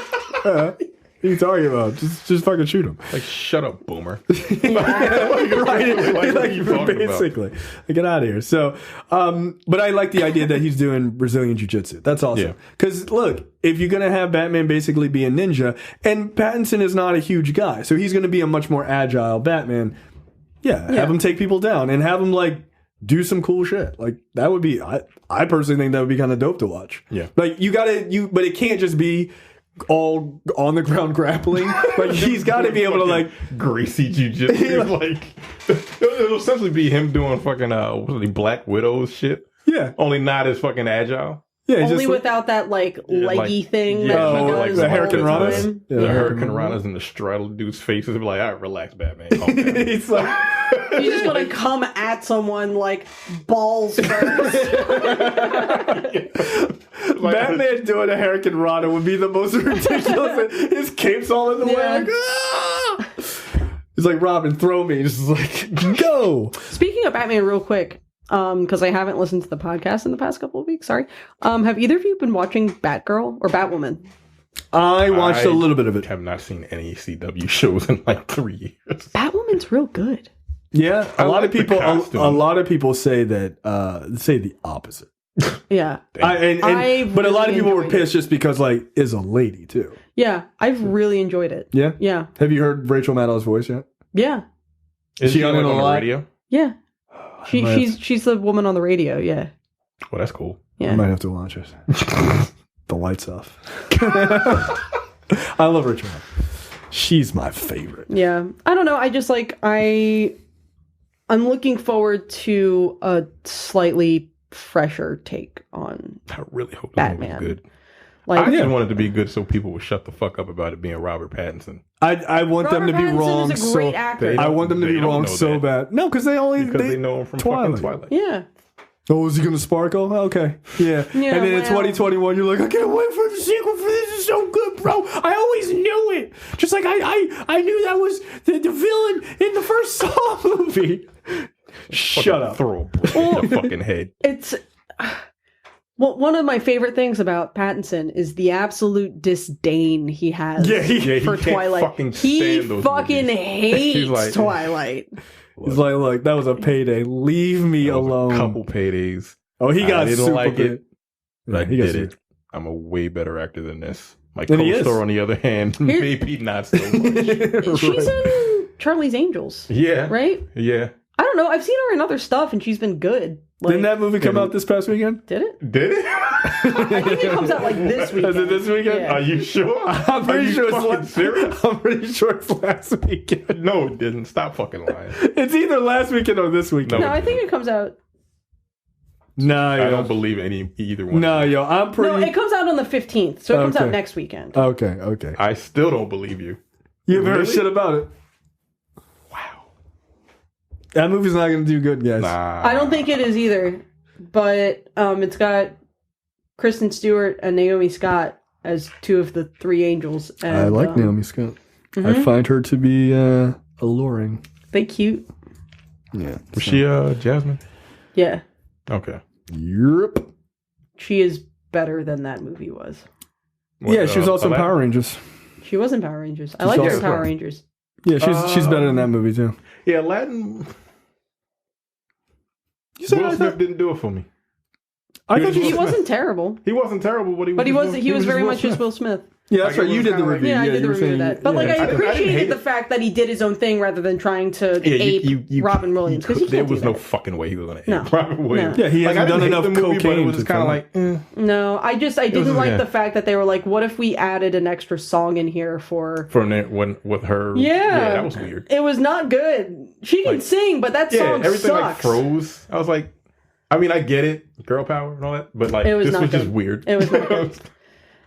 What are you talking about? Just fucking shoot him. Like shut up, boomer. Basically. Get out of here. So, but I like the idea that he's doing Brazilian Jiu-Jitsu. That's awesome. Because look, if you're going to have Batman basically be a ninja, and Pattinson is not a huge guy, so he's going to be a much more agile Batman. Yeah, have him take people down and have him like do some cool shit. Like that would be, I personally think that would be kind of dope to watch. Yeah. Like but it can't just be all on the ground grappling. Like he's got to be able to like greasy jujitsu. Like it'll essentially be him doing fucking Black Widow shit. Yeah, only not as fucking agile. Yeah, only just without that like leggy thing. Yeah, that he like does the all Hurricane Ranas. time. Yeah, The Hurricane Ranas and the straddle dude's faces. Be like, all right, relax, Batman. Calm down. He's like, He's just gonna come at someone like balls first. Batman doing a Hurricane Rana would be the most ridiculous. His cape's all in the way. Like, ah! He's like, Robin, throw me. Just like, go. Speaking of Batman, real quick, because I haven't listened to the podcast in the past couple of weeks. Sorry. Have either of you been watching Batgirl or Batwoman? I watched a little bit of it. Have not seen any CW shows in like 3 years. Batwoman's real good. Yeah, a lot of people. costume. A lot of people say that. Say the opposite. Yeah. But a lot of really people were enjoyed pissed just because like is a lady too. Yeah, I've really enjoyed it. Yeah. Yeah. Have you heard Rachel Maddow's voice yet? Yeah. Is she she on like it a on the lot? radio? Yeah. She's the woman on the radio. Yeah. Well, that's cool. I Yeah. might have to watch it. The lights off. I love Rachel Maddow. She's my favorite. Yeah. I don't know. I just like I'm looking forward to a slightly fresher take on I really hope Batman. that was good. like I just wanted to be good so people would shut the fuck up about it being Robert Pattinson. I want them to be Robert Pattinson wrong. is a great So actor. I want them to They be don't wrong know so that. bad. No, because they know him from fucking Twilight. Yeah. Oh, is he going to sparkle? Okay. Yeah. Yeah, And then in well. 2021, you're like, I can't wait for the sequel for this. Is so good, bro. I always knew it. Just like I knew that was the villain in the first Saw movie. Shut up. Throw a brick in your fucking head. It's well, one of my favorite things about Pattinson is the absolute disdain he has he for can't Twilight. fucking He stand those fucking movies. hates He's like- Twilight. He's like, look, that was a payday. Leave me That was alone. A couple paydays. Oh, he got I didn't super like paid. it, but I he got did super- it. I'm a way better actor than this. My And he is. co-star, on the other hand, maybe not so much. She's in Charlie's Angels, Yeah. right? Yeah. I don't know. I've seen her in other stuff, and she's been good. Like, Didn't that movie come out this past weekend? did it? Did it? I think it comes out like this weekend. Is it this weekend? Yeah. Are you sure? I'm pretty sure it's fucking serious? I'm pretty sure it's last weekend. No, it didn't. Stop fucking lying. It's either last weekend or this weekend. No, I think it comes out Nah, I don't believe either one. No, yo, I'm pretty. No, it comes out on the 15th, so it comes Okay. out next weekend. Okay. I still don't believe you. You haven't heard Really? shit about it. Wow. That movie's not going to do good, guys. Nah. I don't think it is either, but it's got Kristen Stewart and Naomi Scott as two of the three angels. And, I like Naomi Scott. I find her to be alluring. They cute. Yeah. Was she Jasmine? Yeah. Okay. Europe. She is better than that movie was. What, Yeah, she was also in Aladdin? Power Rangers. She was in Power Rangers. I like her in also- Power Rangers. Yeah, she's better in that movie too. Yeah, Aladdin. You said Will I Smith thought, didn't do it for me. I thought He you wasn't terrible, He wasn't terrible, but he was. but he was just very Will much just Smith. Will Smith. Yeah, that's Like, right. it You was did the kinda like- review. Yeah, I did you the were review saying, of that. But like, yeah. I I didn't hate appreciated the it. fact that he did his own thing rather than trying to Yeah, ape Robin Williams. Because there was no fucking way he was going to No. ape Robin Williams. Yeah, he Like, hasn't I didn't done hate enough the movie, but it cocaine was to just kind of film. like, No, I didn't was like yeah. the fact that they were like, what if we added an extra song in here for... from there when with her. Yeah. That was weird. It was not good. She can Like, sing, but that Yeah, song everything like sucks. froze. I was like, I mean, I get it, girl power and all that, but like It was this not was just good. weird. It was not good.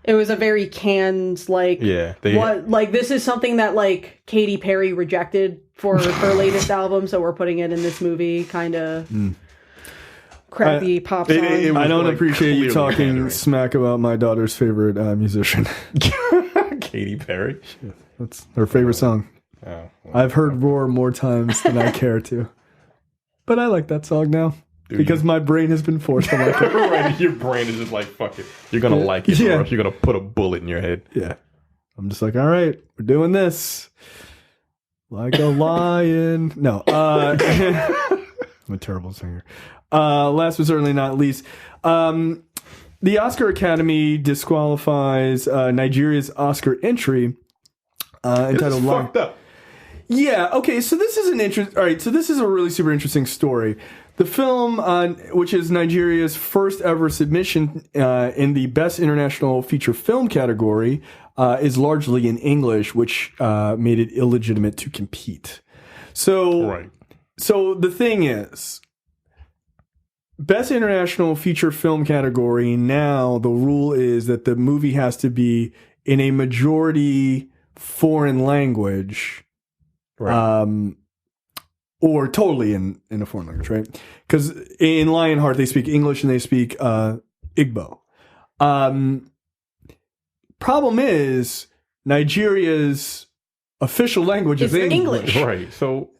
It was a very canned, like, Yeah, this is something that, like, Katy Perry rejected for her latest album, so we're putting it in this movie, kind of crappy pop song. it was I don't like appreciate you clearly talking pandering. smack about my daughter's favorite musician. Katy Perry. That's her favorite song. Oh, well, I've heard Roar more times than I care to. But I like that song now. Because my brain has been forced to like it. right, your brain is just like, fuck it. You're gonna like it, Yeah. or else you're gonna put a bullet in your head. Yeah. I'm just like, all right, we're doing this. Like a lion. No. I'm a terrible singer. Last but certainly not least, the Oscar Academy disqualifies Nigeria's Oscar entry entitled It's Lion. fucked up. Yeah, okay, so this is all right, so this is a really super interesting story. The film, which is Nigeria's first ever submission in the Best International Feature Film category, is largely in English, which made it illegitimate to compete. So, Right. so the thing is, Best International Feature Film category, now the rule is that the movie has to be in a majority foreign language. Right. Or totally in a foreign language, right? Because in Lionheart, they speak English and they speak Igbo. Problem is, Nigeria's official language is It's English. English. Right. So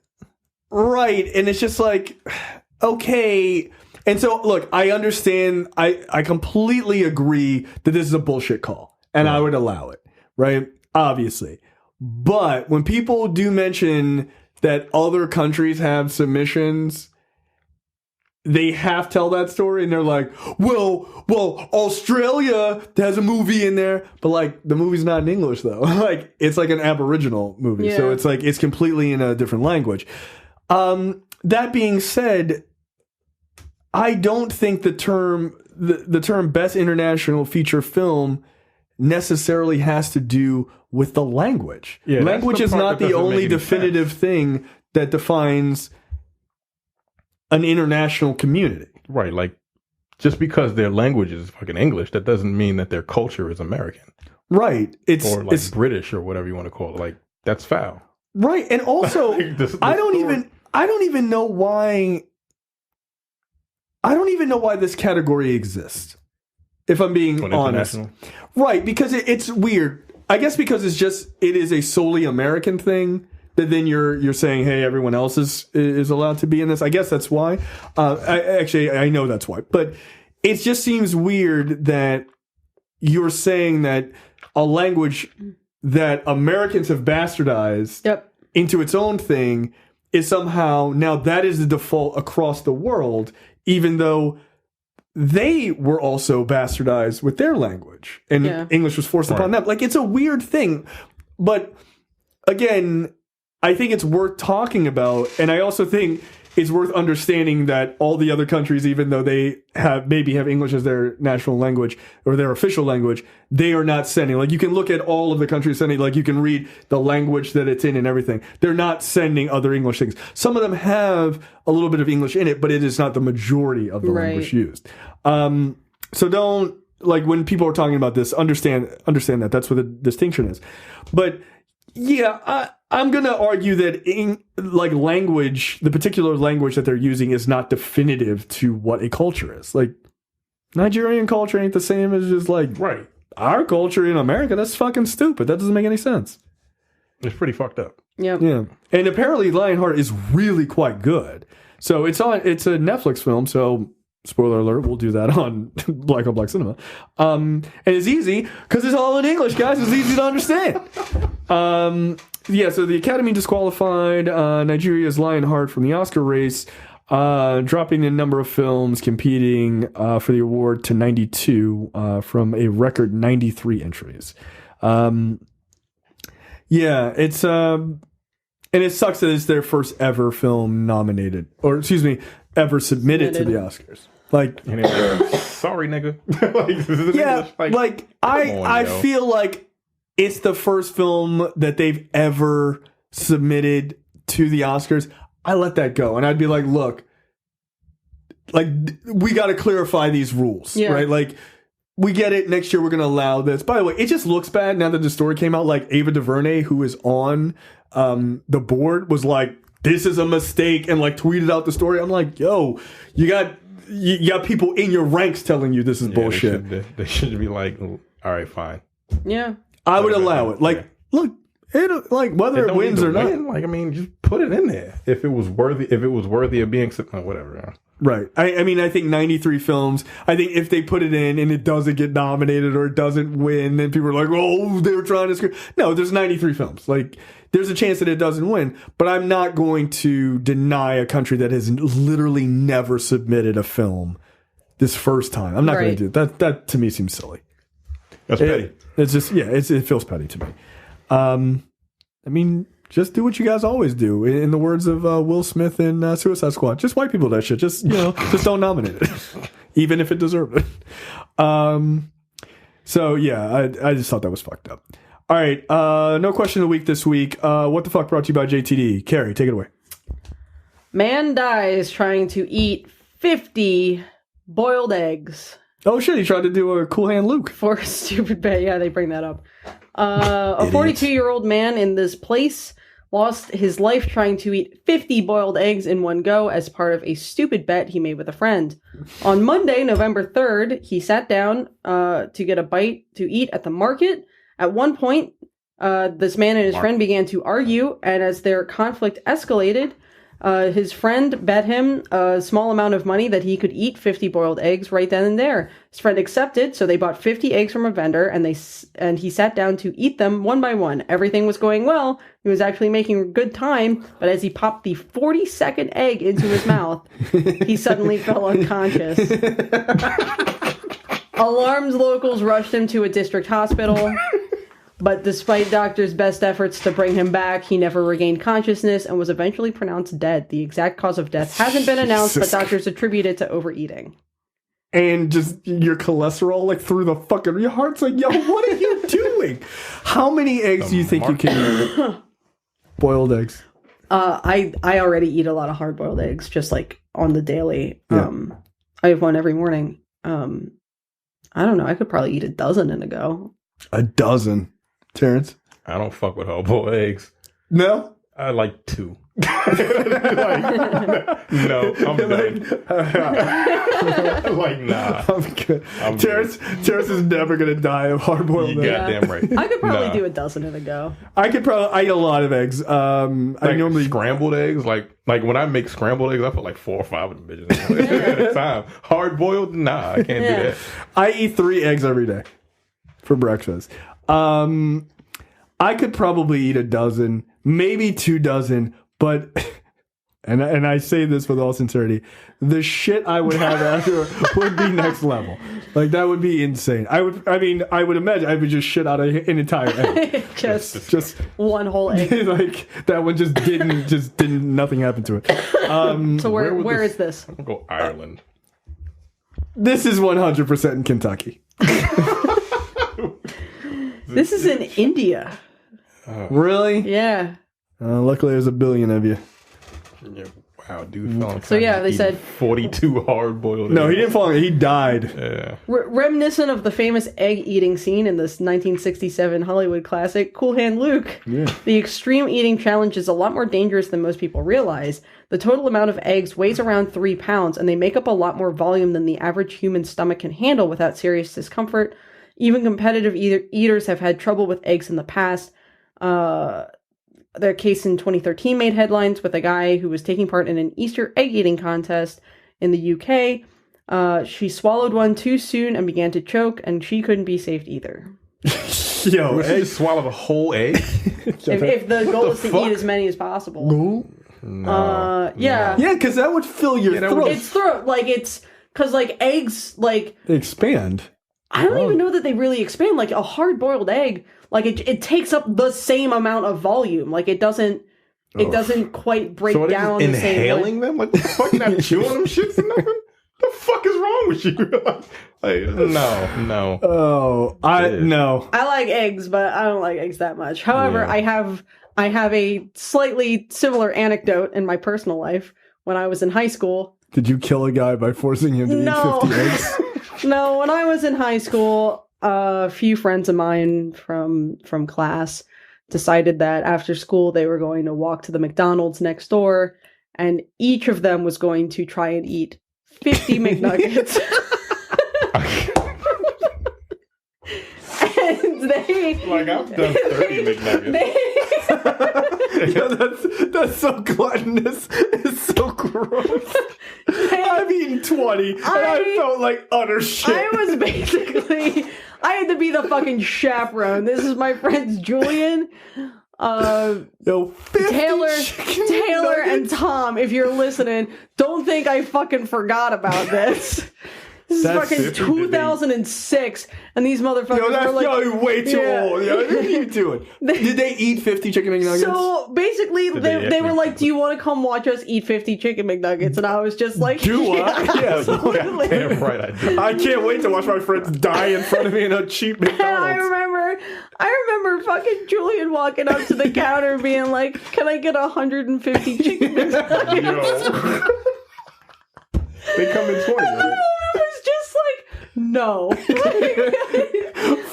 Right. And it's just like, okay. And so, look, I understand. I completely agree that this is a bullshit call. And I would allow it, right? Obviously. But when people do mention that other countries have submissions, they have to tell that story, and they're like, well, Australia has a movie in there, but like the movie's not in English though. Like it's like an Aboriginal movie, so Yeah. it's like it's completely in a different language. That being said, I don't think the term Best International Feature Film necessarily has to do with the language. Yeah, that's Language the is part not that the doesn't only make any definitive sense. thing that defines an international community. right, like just because their language is fucking English, that doesn't mean that their culture is American Right. or like British or whatever you want to call it. Like that's foul. right. And also Like, the I don't story- even know why this category exists. If I'm being On honest. international? Right, because it's weird. I guess because it is a solely American thing that then you're saying, hey, everyone else is allowed to be in this. I guess that's why. I know that's why. But it just seems weird that you're saying that a language that Americans have bastardized Yep. into its own thing is somehow now that is the default across the world, even though they were also bastardized with their language and Yeah. English was forced upon them. Like it's a weird thing. But again, I think it's worth talking about. And I also think it's worth understanding that all the other countries, even though they maybe have English as their national language or their official language, they are not sending. Like, you can look at all of the countries sending, like, you can read the language that it's in and everything. They're not sending other English things. Some of them have a little bit of English in it, but it is not the majority of the language used. So don't, like, when people are talking about this, understand that that's what the distinction is. But yeah, I'm going to argue that language, the particular language that they're using is not definitive to what a culture is. Like, Nigerian culture ain't the same as just like our culture in America. That's fucking stupid. That doesn't make any sense. It's pretty fucked up. Yeah. And apparently Lionheart is really quite good. So it's a Netflix film, so spoiler alert, we'll do that on Black on Black Cinema. And it's easy because it's all in English, guys. It's easy to understand. So the Academy disqualified Nigeria's Lionheart from the Oscar race, dropping the number of films competing for the award to 92 from a record 93 entries. It's... and it sucks that it's their first ever film nominated, or excuse me, ever submitted to the Oscars. Like, sorry, nigga. I feel like it's the first film that they've ever submitted to the Oscars. I let that go, and I'd be like, look, like, we got to clarify these rules, right? Like, we get it. Next year, we're going to allow this. By the way, it just looks bad now that the story came out. Like, Ava DuVernay, who is on the board, was like, this is a mistake, and like tweeted out the story. I'm like, yo, you got people in your ranks telling you this is bullshit. They should be like, all right, fine. Yeah. I would allow it. Like, look, whether it wins or not. Like, I mean, just put it in there. If it was worthy of being, whatever. Right. I mean, I think 93 films, I think if they put it in and it doesn't get nominated or it doesn't win, then people are like, oh, they were trying to screw. No, there's 93 films. Like, there's a chance that it doesn't win, but I'm not going to deny a country that has literally never submitted a film this first time. I'm not going to do it. That to me seems silly. That's petty. It's just, it feels petty to me. I mean, just do what you guys always do. In the words of Will Smith in Suicide Squad, just white people that shit. Just, just don't nominate it, even if it deserved it. I just thought that was fucked up. All right, no question of the week this week. What the fuck brought to you by JTD? Carrie, take it away. Man dies trying to eat 50 boiled eggs. Oh shit, he tried to do a Cool Hand Luke. For a stupid bet. Yeah, they bring that up. A 42-year-old man in this place lost his life trying to eat 50 boiled eggs in one go as part of a stupid bet he made with a friend. On Monday, November 3rd, he sat down to get a bite to eat at the market. At one point, this man and his friend began to argue, and as their conflict escalated, his friend bet him a small amount of money that he could eat 50 boiled eggs right then and there. His friend accepted, so they bought 50 eggs from a vendor, and he sat down to eat them one by one. Everything was going well. He was actually making a good time, but as he popped the 42nd egg into his mouth, he suddenly fell unconscious. Alarmed locals rushed him to a district hospital. But despite doctors' best efforts to bring him back, he never regained consciousness and was eventually pronounced dead. The exact cause of death hasn't been announced, but doctors attribute it to overeating. And just your cholesterol, like, through the fucking... Your heart's like, yo, what are you doing? How many eggs do you think you can eat? Boiled eggs. I already eat a lot of hard-boiled eggs, just, like, on the daily. Yeah. I have one every morning. I don't know. I could probably eat a dozen in a go. A dozen. Terrence? I don't fuck with hard-boiled eggs. No? I like 2. No, I'm done. Like, nah. I'm good. Terrence is never going to die of hard-boiled eggs. You goddamn right. I could probably do a dozen in a go. I eat a lot of eggs. I normally... Scrambled eggs? Like when I make scrambled eggs, I put like 4 or 5 of them bitches at a time. Hard-boiled? Nah, I can't do that. I eat 3 eggs every day for breakfast. I could probably eat a dozen, maybe 2 dozen, but and I say this with all sincerity, the shit I would have after would be next level. Like, that would be insane. I would imagine I would just shit out an entire egg. just one whole egg. Like, that one just didn't, nothing happened to it. So where is this? I'm gonna go Ireland. This is 100% in Kentucky. This is in India. Really? Yeah. Luckily, there's a billion of you. Yeah, wow, dude fell on So yeah, they said 42 hard-boiled. No, eggs. he didn't fall. He died. Yeah. Reminiscent of the famous egg-eating scene in this 1967 Hollywood classic, Cool Hand Luke. Yeah. The extreme eating challenge is a lot more dangerous than most people realize. The total amount of eggs weighs around 3 pounds, and they make up a lot more volume than the average human stomach can handle without serious discomfort. Even competitive eaters have had trouble with eggs in the past. Their case in 2013 made headlines with a guy who was taking part in an Easter egg eating contest in the UK. She swallowed one too soon and began to choke, and she couldn't be saved either. Yo, Would she just swallow the whole egg? If the goal is to eat as many as possible. No. Yeah. Yeah, because that would fill your throat. It's throat. Like, it's... Because, like, eggs, like... They expand. I don't even know that they really expand. Like, a hard-boiled egg, like, it takes up the same amount of volume. Like, it doesn't quite break So down just the same way. inhaling them? Like, what the fuck? You're not chewing them shits or nothing? The fuck is wrong with you? No. Oh, no. I like eggs, but I don't like eggs that much. However, Yeah. I have a slightly similar anecdote in my personal life. When I was in high school... Did you kill a guy by forcing him to eat 50 eggs? No, when I was in high school, a few friends of mine from class decided that after school they were going to walk to the McDonald's next door, and each of them was going to try and eat 50 McNuggets. And they... Like, I've done 30 McNuggets. Yeah, that's so gluttonous. It's so gross. I've eaten 20, and I felt like utter shit. I was basically... I had to be the fucking chaperone. This is my friends Julian, Yo, 50 Taylor, and Tom. If you're listening, don't think I fucking forgot about this. This is That's fucking 50, 2006, and these motherfuckers Yo, that's were like, way too old. Yo, what are you doing? Did they eat 50 chicken McNuggets? So basically, Did they they were actually- like, "Do you want to come watch us eat 50 chicken McNuggets?" And I was just like, Do I? Yeah, absolutely. Damn right I do. I can't wait to watch my friends die in front of me in a cheap And I McDonald's. remember fucking Julian walking up to the counter and being like, "Can I get 150 chicken McNuggets?" Yo. They come in 20, right? It was just like, no.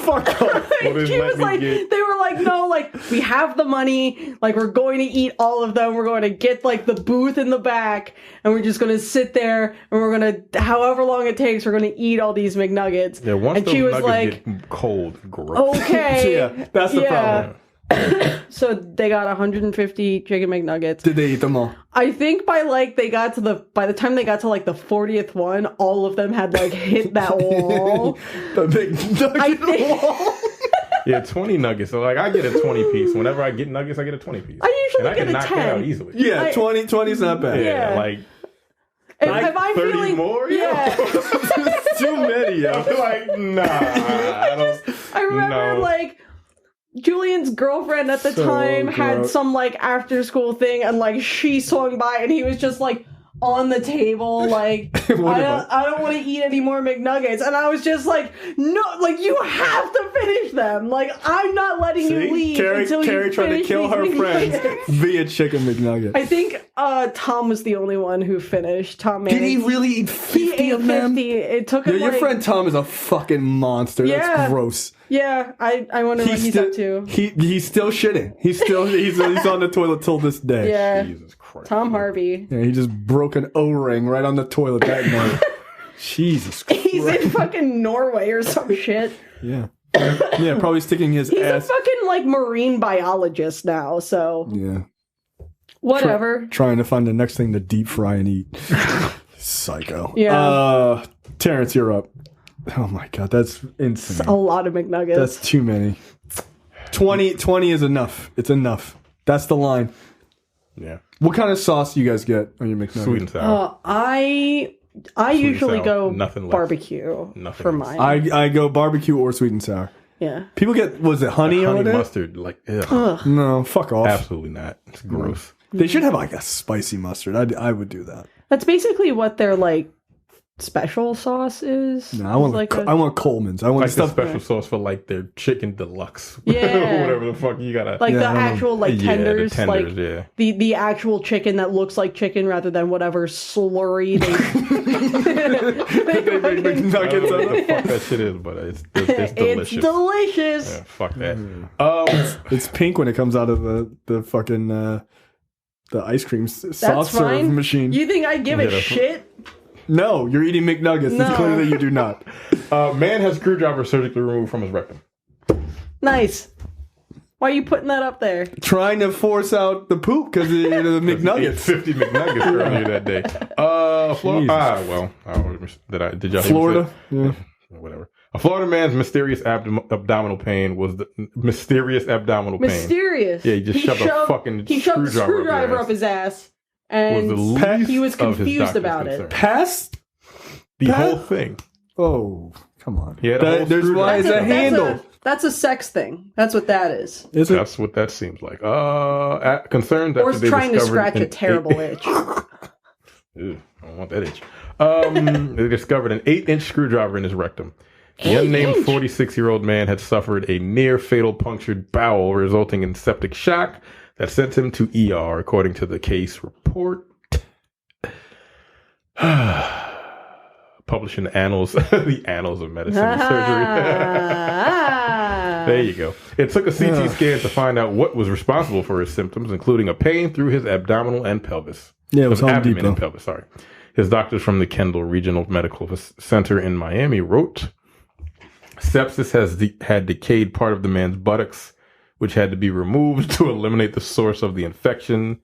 Fuck off. Well, then She let was me like, get- they were like, no, like, we have the money, like, we're going to eat all of them, we're going to get, like, the booth in the back, and we're just going to sit there, and we're going to, however long it takes, we're going to eat all these McNuggets. Yeah, once and those she was nuggets like, get cold, gross. okay. Yeah, that's the problem. So they got 150 chicken McNuggets. Did they eat them all? I think by the time they got to like the 40th one, all of them had like hit that wall. The big I nugget think- wall. Yeah, 20 nuggets. So, like, I get a 20 piece. Whenever I get nuggets, I get a 20 piece. I usually and I get can a knock 10. that out easily. Yeah, 20 is not bad. Yeah, Yeah. like, If like I'm 30 feeling more? yeah. It's too many. I'm like, nah, I don't. I remember No. like Julian's girlfriend at the So time had gross. some like after school thing, and like she swung by and he was just like on the table like What I don't want to eat any more McNuggets, and I was just like, no, like you have to finish them, like I'm not letting you leave until Carrie you tried to finish kill these her McNuggets. friends via chicken McNugget. I think Tom was the only one who finished. Tom Did he Manning. really eat He 50 ate of them? 50. It took him Yo, your like, friend Tom is a fucking monster. Yeah. That's gross. Yeah, I wonder what he's up to. He's still shitting. He's on the toilet till this day. Yeah, Jesus Christ. Tom Harvey. Yeah, he just broke an O-ring right on the toilet that night. Jesus Christ. He's in fucking Norway or some shit. Yeah. Yeah, probably sticking his He's a ass. fucking like marine biologist now, so Yeah. whatever. Trying to find the next thing to deep fry and eat. Psycho. Yeah. Terrence, you're up. Oh my god, that's insane. A lot of McNuggets. That's too many. 20 is enough. It's enough. That's the line. Yeah. What kind of sauce do you guys get on your McNugget? Sweet and sour. I usually sour, go nothing less. barbecue Nothing for less. mine. I go barbecue or sweet and sour. Yeah. People get, was it honey on Honey it? mustard, like, ugh. No, fuck off. Absolutely not. It's gross. They should have like a spicy mustard. I would do that. That's basically what their like special sauce is. No, I want It's I want Coleman's. I want Like the stuff. special sauce for like their chicken deluxe. Yeah. Whatever the fuck you gotta. like Yeah, the I don't know. actual like tenders, the tenders, like yeah. the actual chicken that looks like chicken rather than whatever slurry they They make I don't McNuggets know on what the it. fuck that shit is, but it's delicious. It's delicious. Yeah, fuck that. It's pink when it comes out of the fucking the ice cream soft That's serve fine. machine. You think I give a Yeah. shit? No, you're eating McNuggets. No. It's clear that you do not. Man has screwdriver surgically removed from his rectum. Nice. Why are you putting that up there? Trying to force out the poop because of the Ate McNuggets. 50 McNuggets earlier that day. Florida. Did y'all Florida. Yeah. Whatever. A Florida man's mysterious abdominal pain was the mysterious abdominal pain. Mysterious. Yeah, he just shoved a fucking he shoved a screwdriver screwdriver up his ass, Was and the least he was of his confused doctor's about it. concern. Past. The whole thing. Oh, come on. He had a whole There's why is screwdriver. a handle. That's a sex thing. That's what that is. Is it? That's what that seems like. Concerned Or after they trying to discovered scratch a an terrible itch. Ew, I don't want that itch. They discovered an 8-inch screwdriver in his rectum. The unnamed 46-year-old man had suffered a near-fatal punctured bowel, resulting in septic shock that sent him to ER, according to the case report. Published in the Annals, the Annals of Medicine and Surgery. There you go. It took a CT scan to find out what was responsible for his symptoms, including a pain through his abdominal and pelvis. Yeah, it was Home abdomen Depot. and pelvis, sorry. His doctors from the Kendall Regional Medical Center in Miami wrote, sepsis had decayed part of the man's buttocks, which had to be removed to eliminate the source of the infection.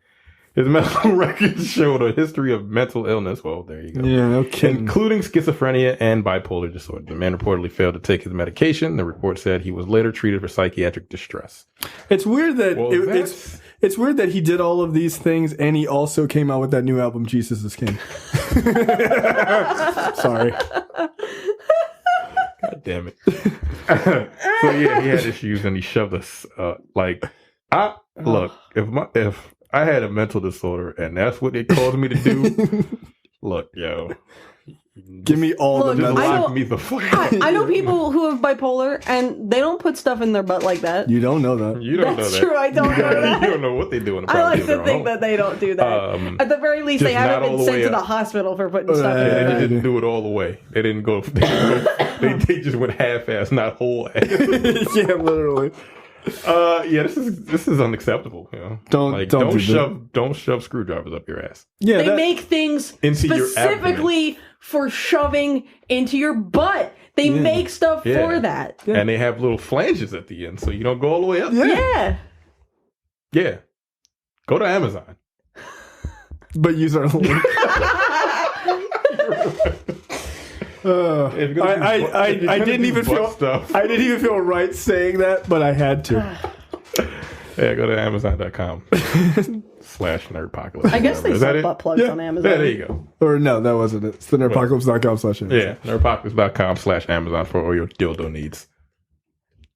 His medical records showed a history of mental illness. Well, there you go. Yeah, no kidding. Including schizophrenia and bipolar disorder. The man reportedly failed to take his medication. The report said he was later treated for psychiatric distress. It's weird that Well, it's weird that he did all of these things and he also came out with that new album, Jesus is King. Sorry. God damn it. So yeah, he had issues and he shoved us look, if I had a mental disorder and that's what it caused me to do, look, yo. Give me all Look, the Just medicine. lock me the fuck I know people who have bipolar, and they don't put stuff in their butt like that. You don't know that. You don't That's know that. true, I don't know that. You don't know what they do in the I like privacy of to their think home. that they don't do that. At the very least, they just not haven't all been the sent way to the up. hospital for putting stuff in Yeah, their they butt. didn't do it all the way. They didn't go. They just went half-ass, not whole ass. Yeah, literally. Yeah, this is unacceptable. You know, Don't do don't shove screwdrivers up your ass. Yeah, They make things Into your specifically for shoving into your butt. They make stuff Yeah. for that. And they have little flanges at the end, so you don't go all the way up. Yeah. Yeah. Go to Amazon. but use our link. If you're gonna I do butt- if you're gonna didn't do even butt feel stuff. I didn't even feel right saying that, but I had to. Yeah, go to Amazon.com/Nerdpocalypse. I guess they Is that sell it? butt plugs Yeah. on Amazon. Yeah, there you go. Or no, that wasn't it. It's the nerdpocalypse.com/Amazon. Yeah, nerdpocalypse.com/Amazon for all your dildo needs.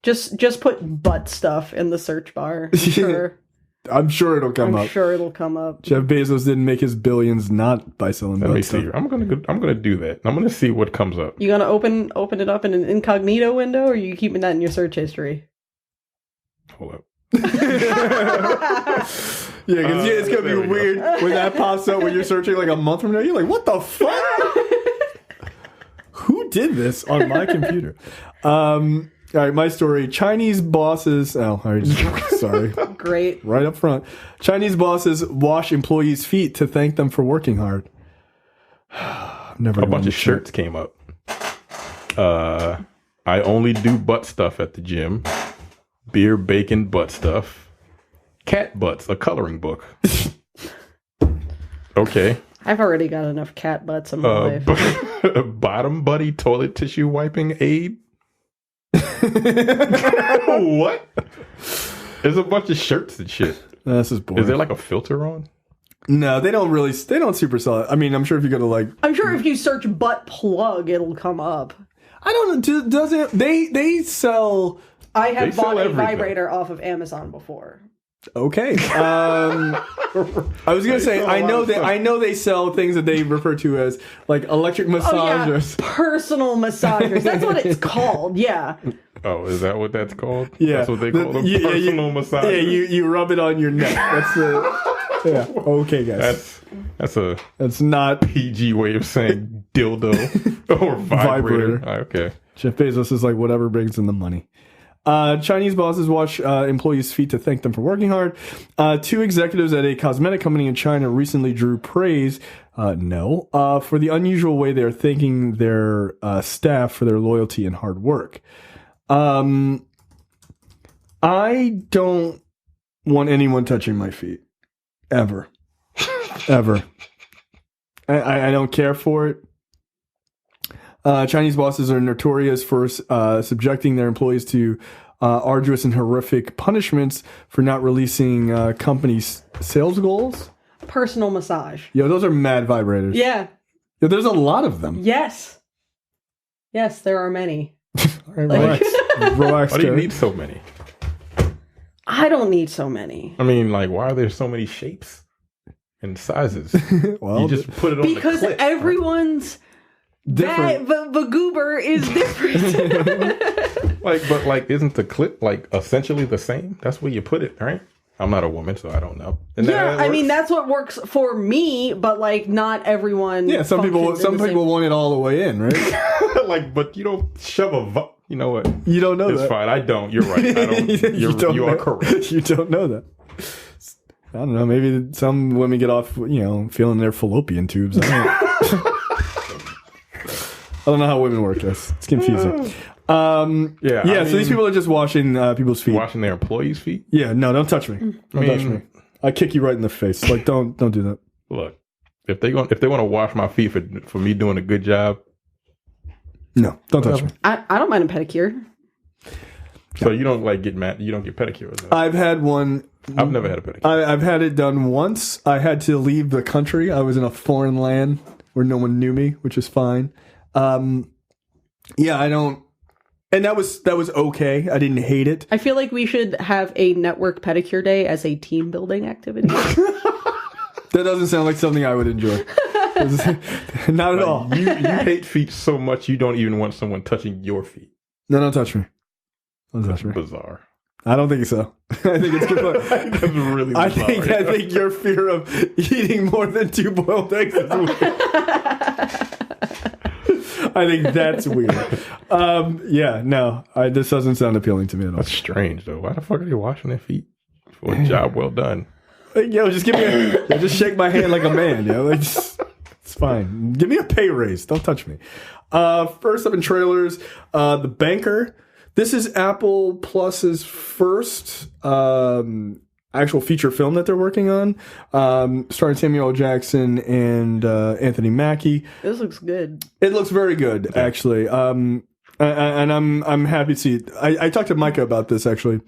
Just put butt stuff in the search bar. I'm sure. I'm sure it'll come I'm up. sure it'll come up. Jeff Bezos didn't make his billions not by selling Let me butt see. stuff. I'm gonna do that. I'm gonna see what comes up. You gonna open it up in an incognito window, or are you keeping that in your search history? Hold up. Yeah, because it's gonna be there we go. weird when that pops up when you're searching like a month from now. You're like, what the fuck? Who did this on my computer? All right, my story. Chinese bosses. Oh, I already sorry. Great. Right up front. Chinese bosses wash employees' feet to thank them for working hard. Never A bunch of shirts came up. I only do butt stuff at the gym. Beer, bacon, butt stuff. Cat butts, a coloring book. Okay. I've already got enough cat butts in my life. Bottom buddy toilet tissue wiping aid. What? There's a bunch of shirts and shit. This is boring. Is there like a filter on? No, they don't super sell it. I mean, I'm sure if you go to like... I'm sure if you search butt plug, it'll come up. I don't know. Does it? They sell... I have bought a vibrator off of Amazon before. Okay. I was gonna say I know they sell things that they refer to as like electric massagers. Oh, yeah. Personal massagers. That's what it's called. Yeah. Oh, is that what that's called? Yeah. That's what they call them? Personal massagers? Yeah, you rub it on your neck. That's the... Yeah. Okay, guys. That's not PG way of saying dildo or vibrator. Okay. Jeff Bezos is like whatever brings in the money. Chinese bosses wash employees' feet to thank them for working hard. 2 executives at a cosmetic company in China recently drew praise, for the unusual way they are thanking their staff for their loyalty and hard work. I don't want anyone touching my feet. Ever. Ever. I don't care for it. Chinese bosses are notorious for subjecting their employees to arduous and horrific punishments for not releasing company sales goals. Personal massage. Yo, those are mad vibrators. Yeah. Yo, there's a lot of them. Yes. Yes, there are many. All right, relax. Relax. Why do you need so many? I don't need so many. I mean, like, why are there so many shapes and sizes? Well, you just put it on because the clit, everyone's different. The goober is different. But isn't the clit like essentially the same? That's where you put it, right? I'm not a woman, so I don't know. Yeah, I mean that's what works for me, but like not everyone. Yeah, some people want it all the way in, right? But you don't shove you know what? You don't know it's that. It's fine. I don't. You're right. I don't. You are correct. You don't know that. I don't know. Maybe some women get off, feeling their fallopian tubes. I don't know how women work this. It's confusing. So these people are just washing people's feet. Washing their employees' feet? Yeah, no, don't touch me. Don't touch me. I kick you right in the face. Like, don't do that. Look, if they want to wash my feet for me doing a good job, no, don't touch me. I don't mind a pedicure. So you don't get mad? You don't get pedicures? Though. I've had one. I've never had a pedicure. I've had it done once. I had to leave the country. I was in a foreign land where no one knew me, which is fine. I don't. And that was okay. I didn't hate it. I feel like we should have a network pedicure day as a team building activity. That doesn't sound like something I would enjoy. Not at all. You hate feet so much you don't even want someone touching your feet. No, don't touch me. Don't touch me. Bizarre. I don't think so. I think it's good. That's really bizarre. I think your fear of eating more than 2 boiled eggs is weird. I think that's weird. This doesn't sound appealing to me at all. That's strange, though. Why the fuck are they washing their feet for a job well done? Just give me just shake my hand like a man. It's fine. Give me a pay raise. Don't touch me. First up in trailers, The Banker. This is Apple Plus's first actual feature film that they're working on, starring Samuel L. Jackson and Anthony Mackie. This looks good. It looks very good, actually. And I'm happy to see it. I talked to Micah about this actually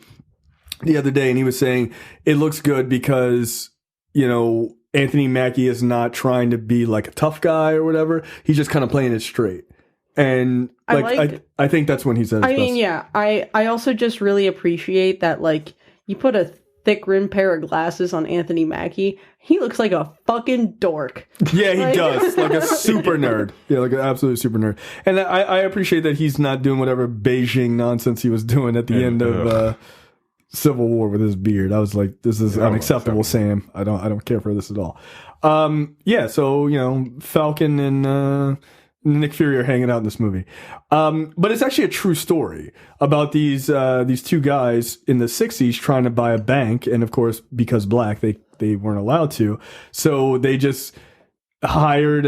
the other day, and he was saying it looks good because Anthony Mackie is not trying to be like a tough guy or whatever. He's just kind of playing it straight. And I think that's when he said it's best. Yeah. I also just really appreciate that you put a thick rimmed pair of glasses on Anthony Mackie. He looks like a fucking dork. Yeah, he does. Like a super nerd. Yeah, like an absolute super nerd. And I appreciate that he's not doing whatever Beijing nonsense he was doing at the end of Civil War with his beard. I was like, this is unacceptable, Sam. I don't care for this at all. So Falcon and Nick Fury are hanging out in this movie. But it's actually a true story about these 2 guys in the 60s trying to buy a bank. And of course, because black, they weren't allowed to. So they just hired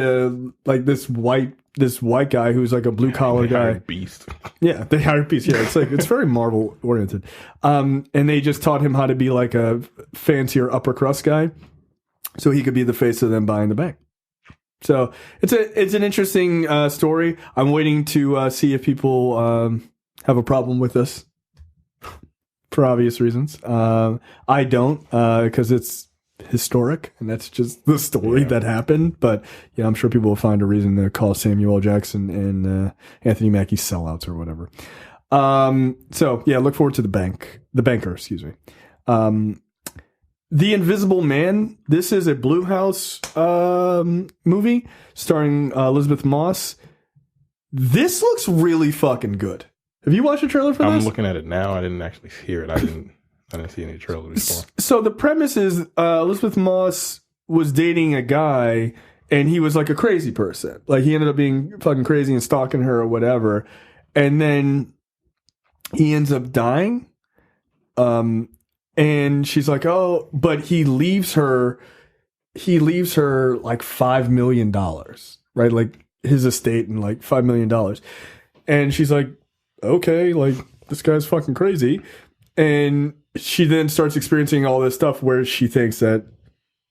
this white guy who's like a blue collar guy. Beast. Yeah, they hired Beast. Yeah, it's very Marvel oriented. And they just taught him how to be like a fancier upper crust guy. So he could be the face of them buying the bank. So it's an interesting story. I'm waiting to see if people have a problem with this. for obvious reasons. I don't, because it's historic, and that's just the story that happened. But yeah, I'm sure people will find a reason to call Samuel L. Jackson and Anthony Mackie sellouts or whatever. So yeah, look forward to the banker, excuse me. The Invisible Man. This is a Blumhouse movie starring Elizabeth Moss. This looks really fucking good. Have you watched the trailer for this? I'm looking at it now. I didn't actually hear it. I didn't see any trailers before. So the premise is Elizabeth Moss was dating a guy, and he was like a crazy person. Like, he ended up being fucking crazy and stalking her or whatever. And then he ends up dying. And she's like, oh, but he leaves her like $5 million, right? Like, his estate and like $5 million. And she's like, okay, like, this guy's fucking crazy. And she then starts experiencing all this stuff where she thinks that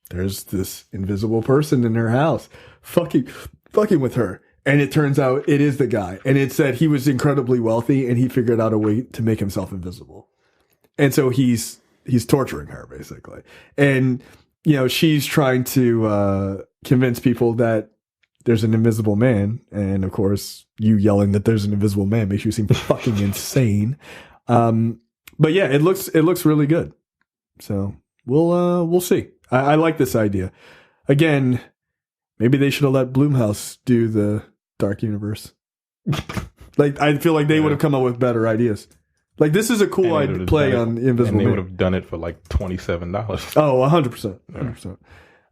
there's this invisible person in her house fucking with her. And it turns out it is the guy. And it's that he was incredibly wealthy and he figured out a way to make himself invisible. And so he's torturing her, basically. And, you know, she's trying to convince people that there's an invisible man. And of course, you yelling that there's an invisible man makes you seem fucking insane. But yeah, it looks really good. So we'll see. I like this idea. Again, maybe they should have let Blumhouse do the Dark Universe. Like, I feel like they would have come up with better ideas. Like, this is a cool play on the Invisible Man. And they would have done it for like $27. Oh, 100%.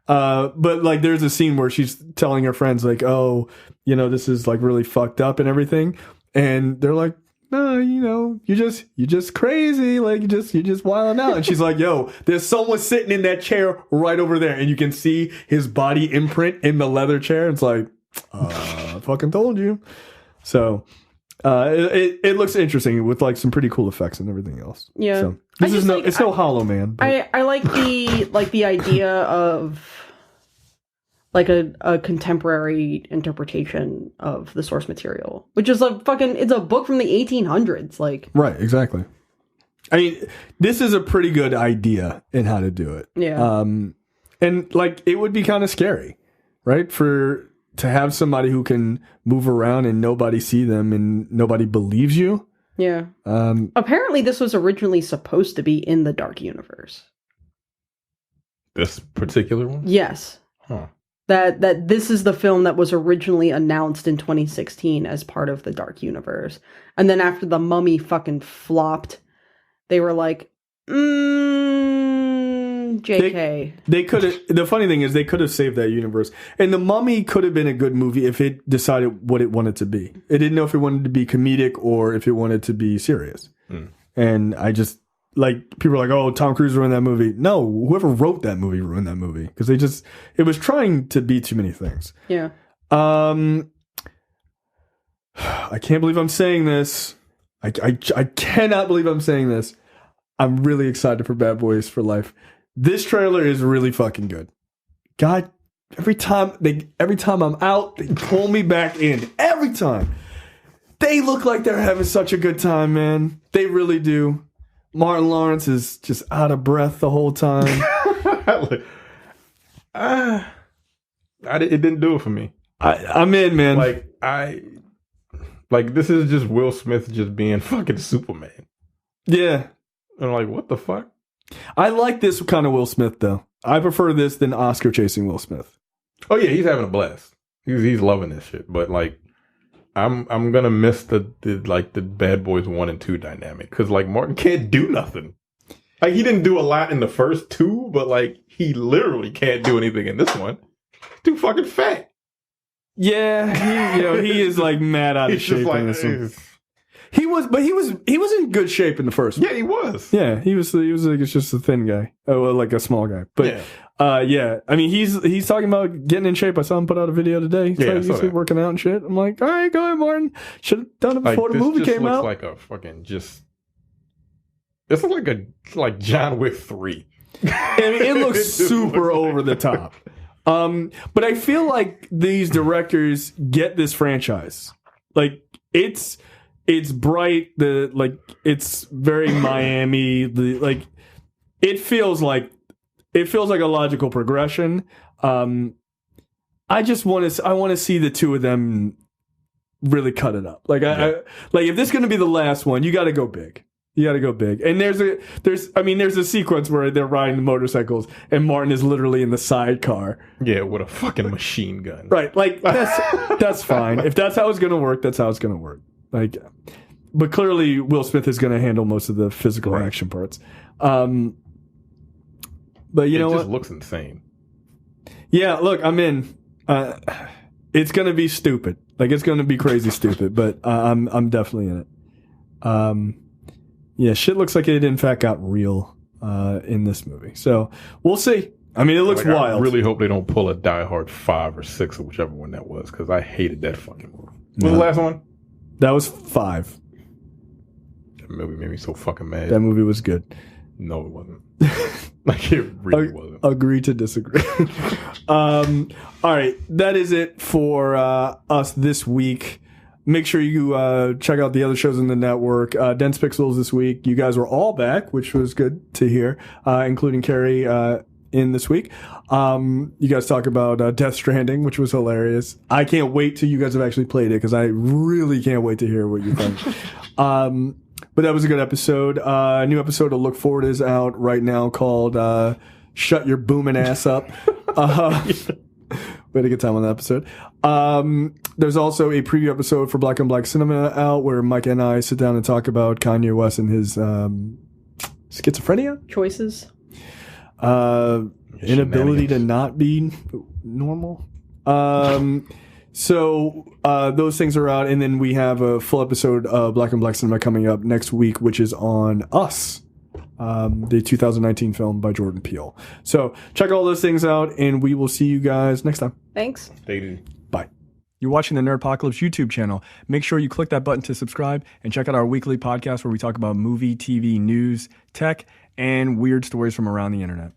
100%. But like, there's a scene where she's telling her friends like, oh, you know, this is like really fucked up and everything. And they're like, no, you know, you're just crazy. Like, you're just wilding out. And she's like, yo, there's someone sitting in that chair right over there. And you can see his body imprint in the leather chair. It's like, I fucking told you. So, it looks interesting with like some pretty cool effects and everything else. Yeah. So it's no Hollow Man. But. I like the idea of like a contemporary interpretation of the source material, which is it's a book from the 1800s. Like, right, exactly. I mean, this is a pretty good idea in how to do it. Yeah. And like, it would be kind of scary, right? To have somebody who can move around and nobody see them and nobody believes you. Yeah. Apparently this was originally supposed to be in the Dark Universe. This particular one? Yes. Huh. That this is the film that was originally announced in 2016 as part of the Dark Universe. And then after The Mummy fucking flopped, they were like, JK. They could have. The funny thing is, they could have saved that universe, and The Mummy could have been a good movie if it decided what it wanted to be. It didn't know if it wanted to be comedic or if it wanted to be serious. And I just like, people are like, "Oh, Tom Cruise ruined that movie." No, whoever wrote that movie ruined that movie because it was trying to be too many things. Yeah. I can't believe I'm saying this. I cannot believe I'm saying this. I'm really excited for Bad Boys for Life. This trailer is really fucking good. God, every time I'm out, they pull me back in. Every time. They look like they're having such a good time, man. They really do. Martin Lawrence is just out of breath the whole time. It didn't do it for me. I'm in, man. Like, this is just Will Smith just being fucking Superman. Yeah. And I'm like, what the fuck? I like this kind of Will Smith, though. I prefer this than Oscar chasing Will Smith. Oh yeah, he's having a blast. He's loving this shit. But like, I'm gonna miss the Bad Boys 1 and 2 dynamic because like Martin can't do nothing. Like, he didn't do a lot in the first two, but like, he literally can't do anything in this one. Too fucking fat. Yeah, he is like mad out of shape in this one. He was in good shape in the first one. Yeah, he was. Yeah, he was like, it's just a thin guy. Oh, well, like a small guy. But yeah. I mean, he's talking about getting in shape. I saw him put out a video today. He's working out and shit. I'm like, all right, go ahead, Martin. Should have done it before the movie came out. Like a fucking just. This looks like John Wick 3. I mean, it looks super over the top. But I feel like these directors get this franchise. Like, it's it's bright. It's very Miami. It feels like a logical progression. I just want to see the two of them really cut it up. If this is going to be the last one, you got to go big. And there's a sequence where they're riding the motorcycles and Martin is literally in the sidecar. Yeah, with a fucking machine gun. Right. Like that's fine. If that's how it's going to work, that's how it's going to work. But clearly Will Smith is going to handle most of the physical action parts. But you know what? It just looks insane. Yeah, look, I'm in. It's going to be stupid. It's going to be crazy stupid, but I'm definitely in it. Yeah, shit looks like it in fact got real in this movie. So we'll see. I mean, it looks wild. I really hope they don't pull a Die Hard 5 or 6 or whichever one that was, because I hated that fucking movie. What was the last one? That was 5. That movie made me so fucking mad. That movie was good. No, it wasn't. It really wasn't. Agree to disagree. All right, that is it for us this week. Make sure you check out the other shows in the network. Dense Pixels this week. You guys were all back, which was good to hear, including Carrie in this week. You guys talk about Death Stranding, which was hilarious. I can't wait till you guys have actually played it because I really can't wait to hear what you think. But that was a good episode. A new episode to look forward is out right now called Shut Your Booming Ass Up. We had a good time on that episode. There's also a preview episode for Black on Black Cinema out where Mike and I sit down and talk about Kanye West and his schizophrenia? Choices. Inability to not be normal. So those things are out, and then we have a full episode of Black on Black Cinema coming up next week, which is on Us, the 2019 film by Jordan Peele. So check all those things out, and we will see you guys next time. Thanks. Bye. You're watching the Nerdpocalypse YouTube channel. Make sure you click that button to subscribe, and check out our weekly podcast where we talk about movie, TV, news, tech, and weird stories from around the internet.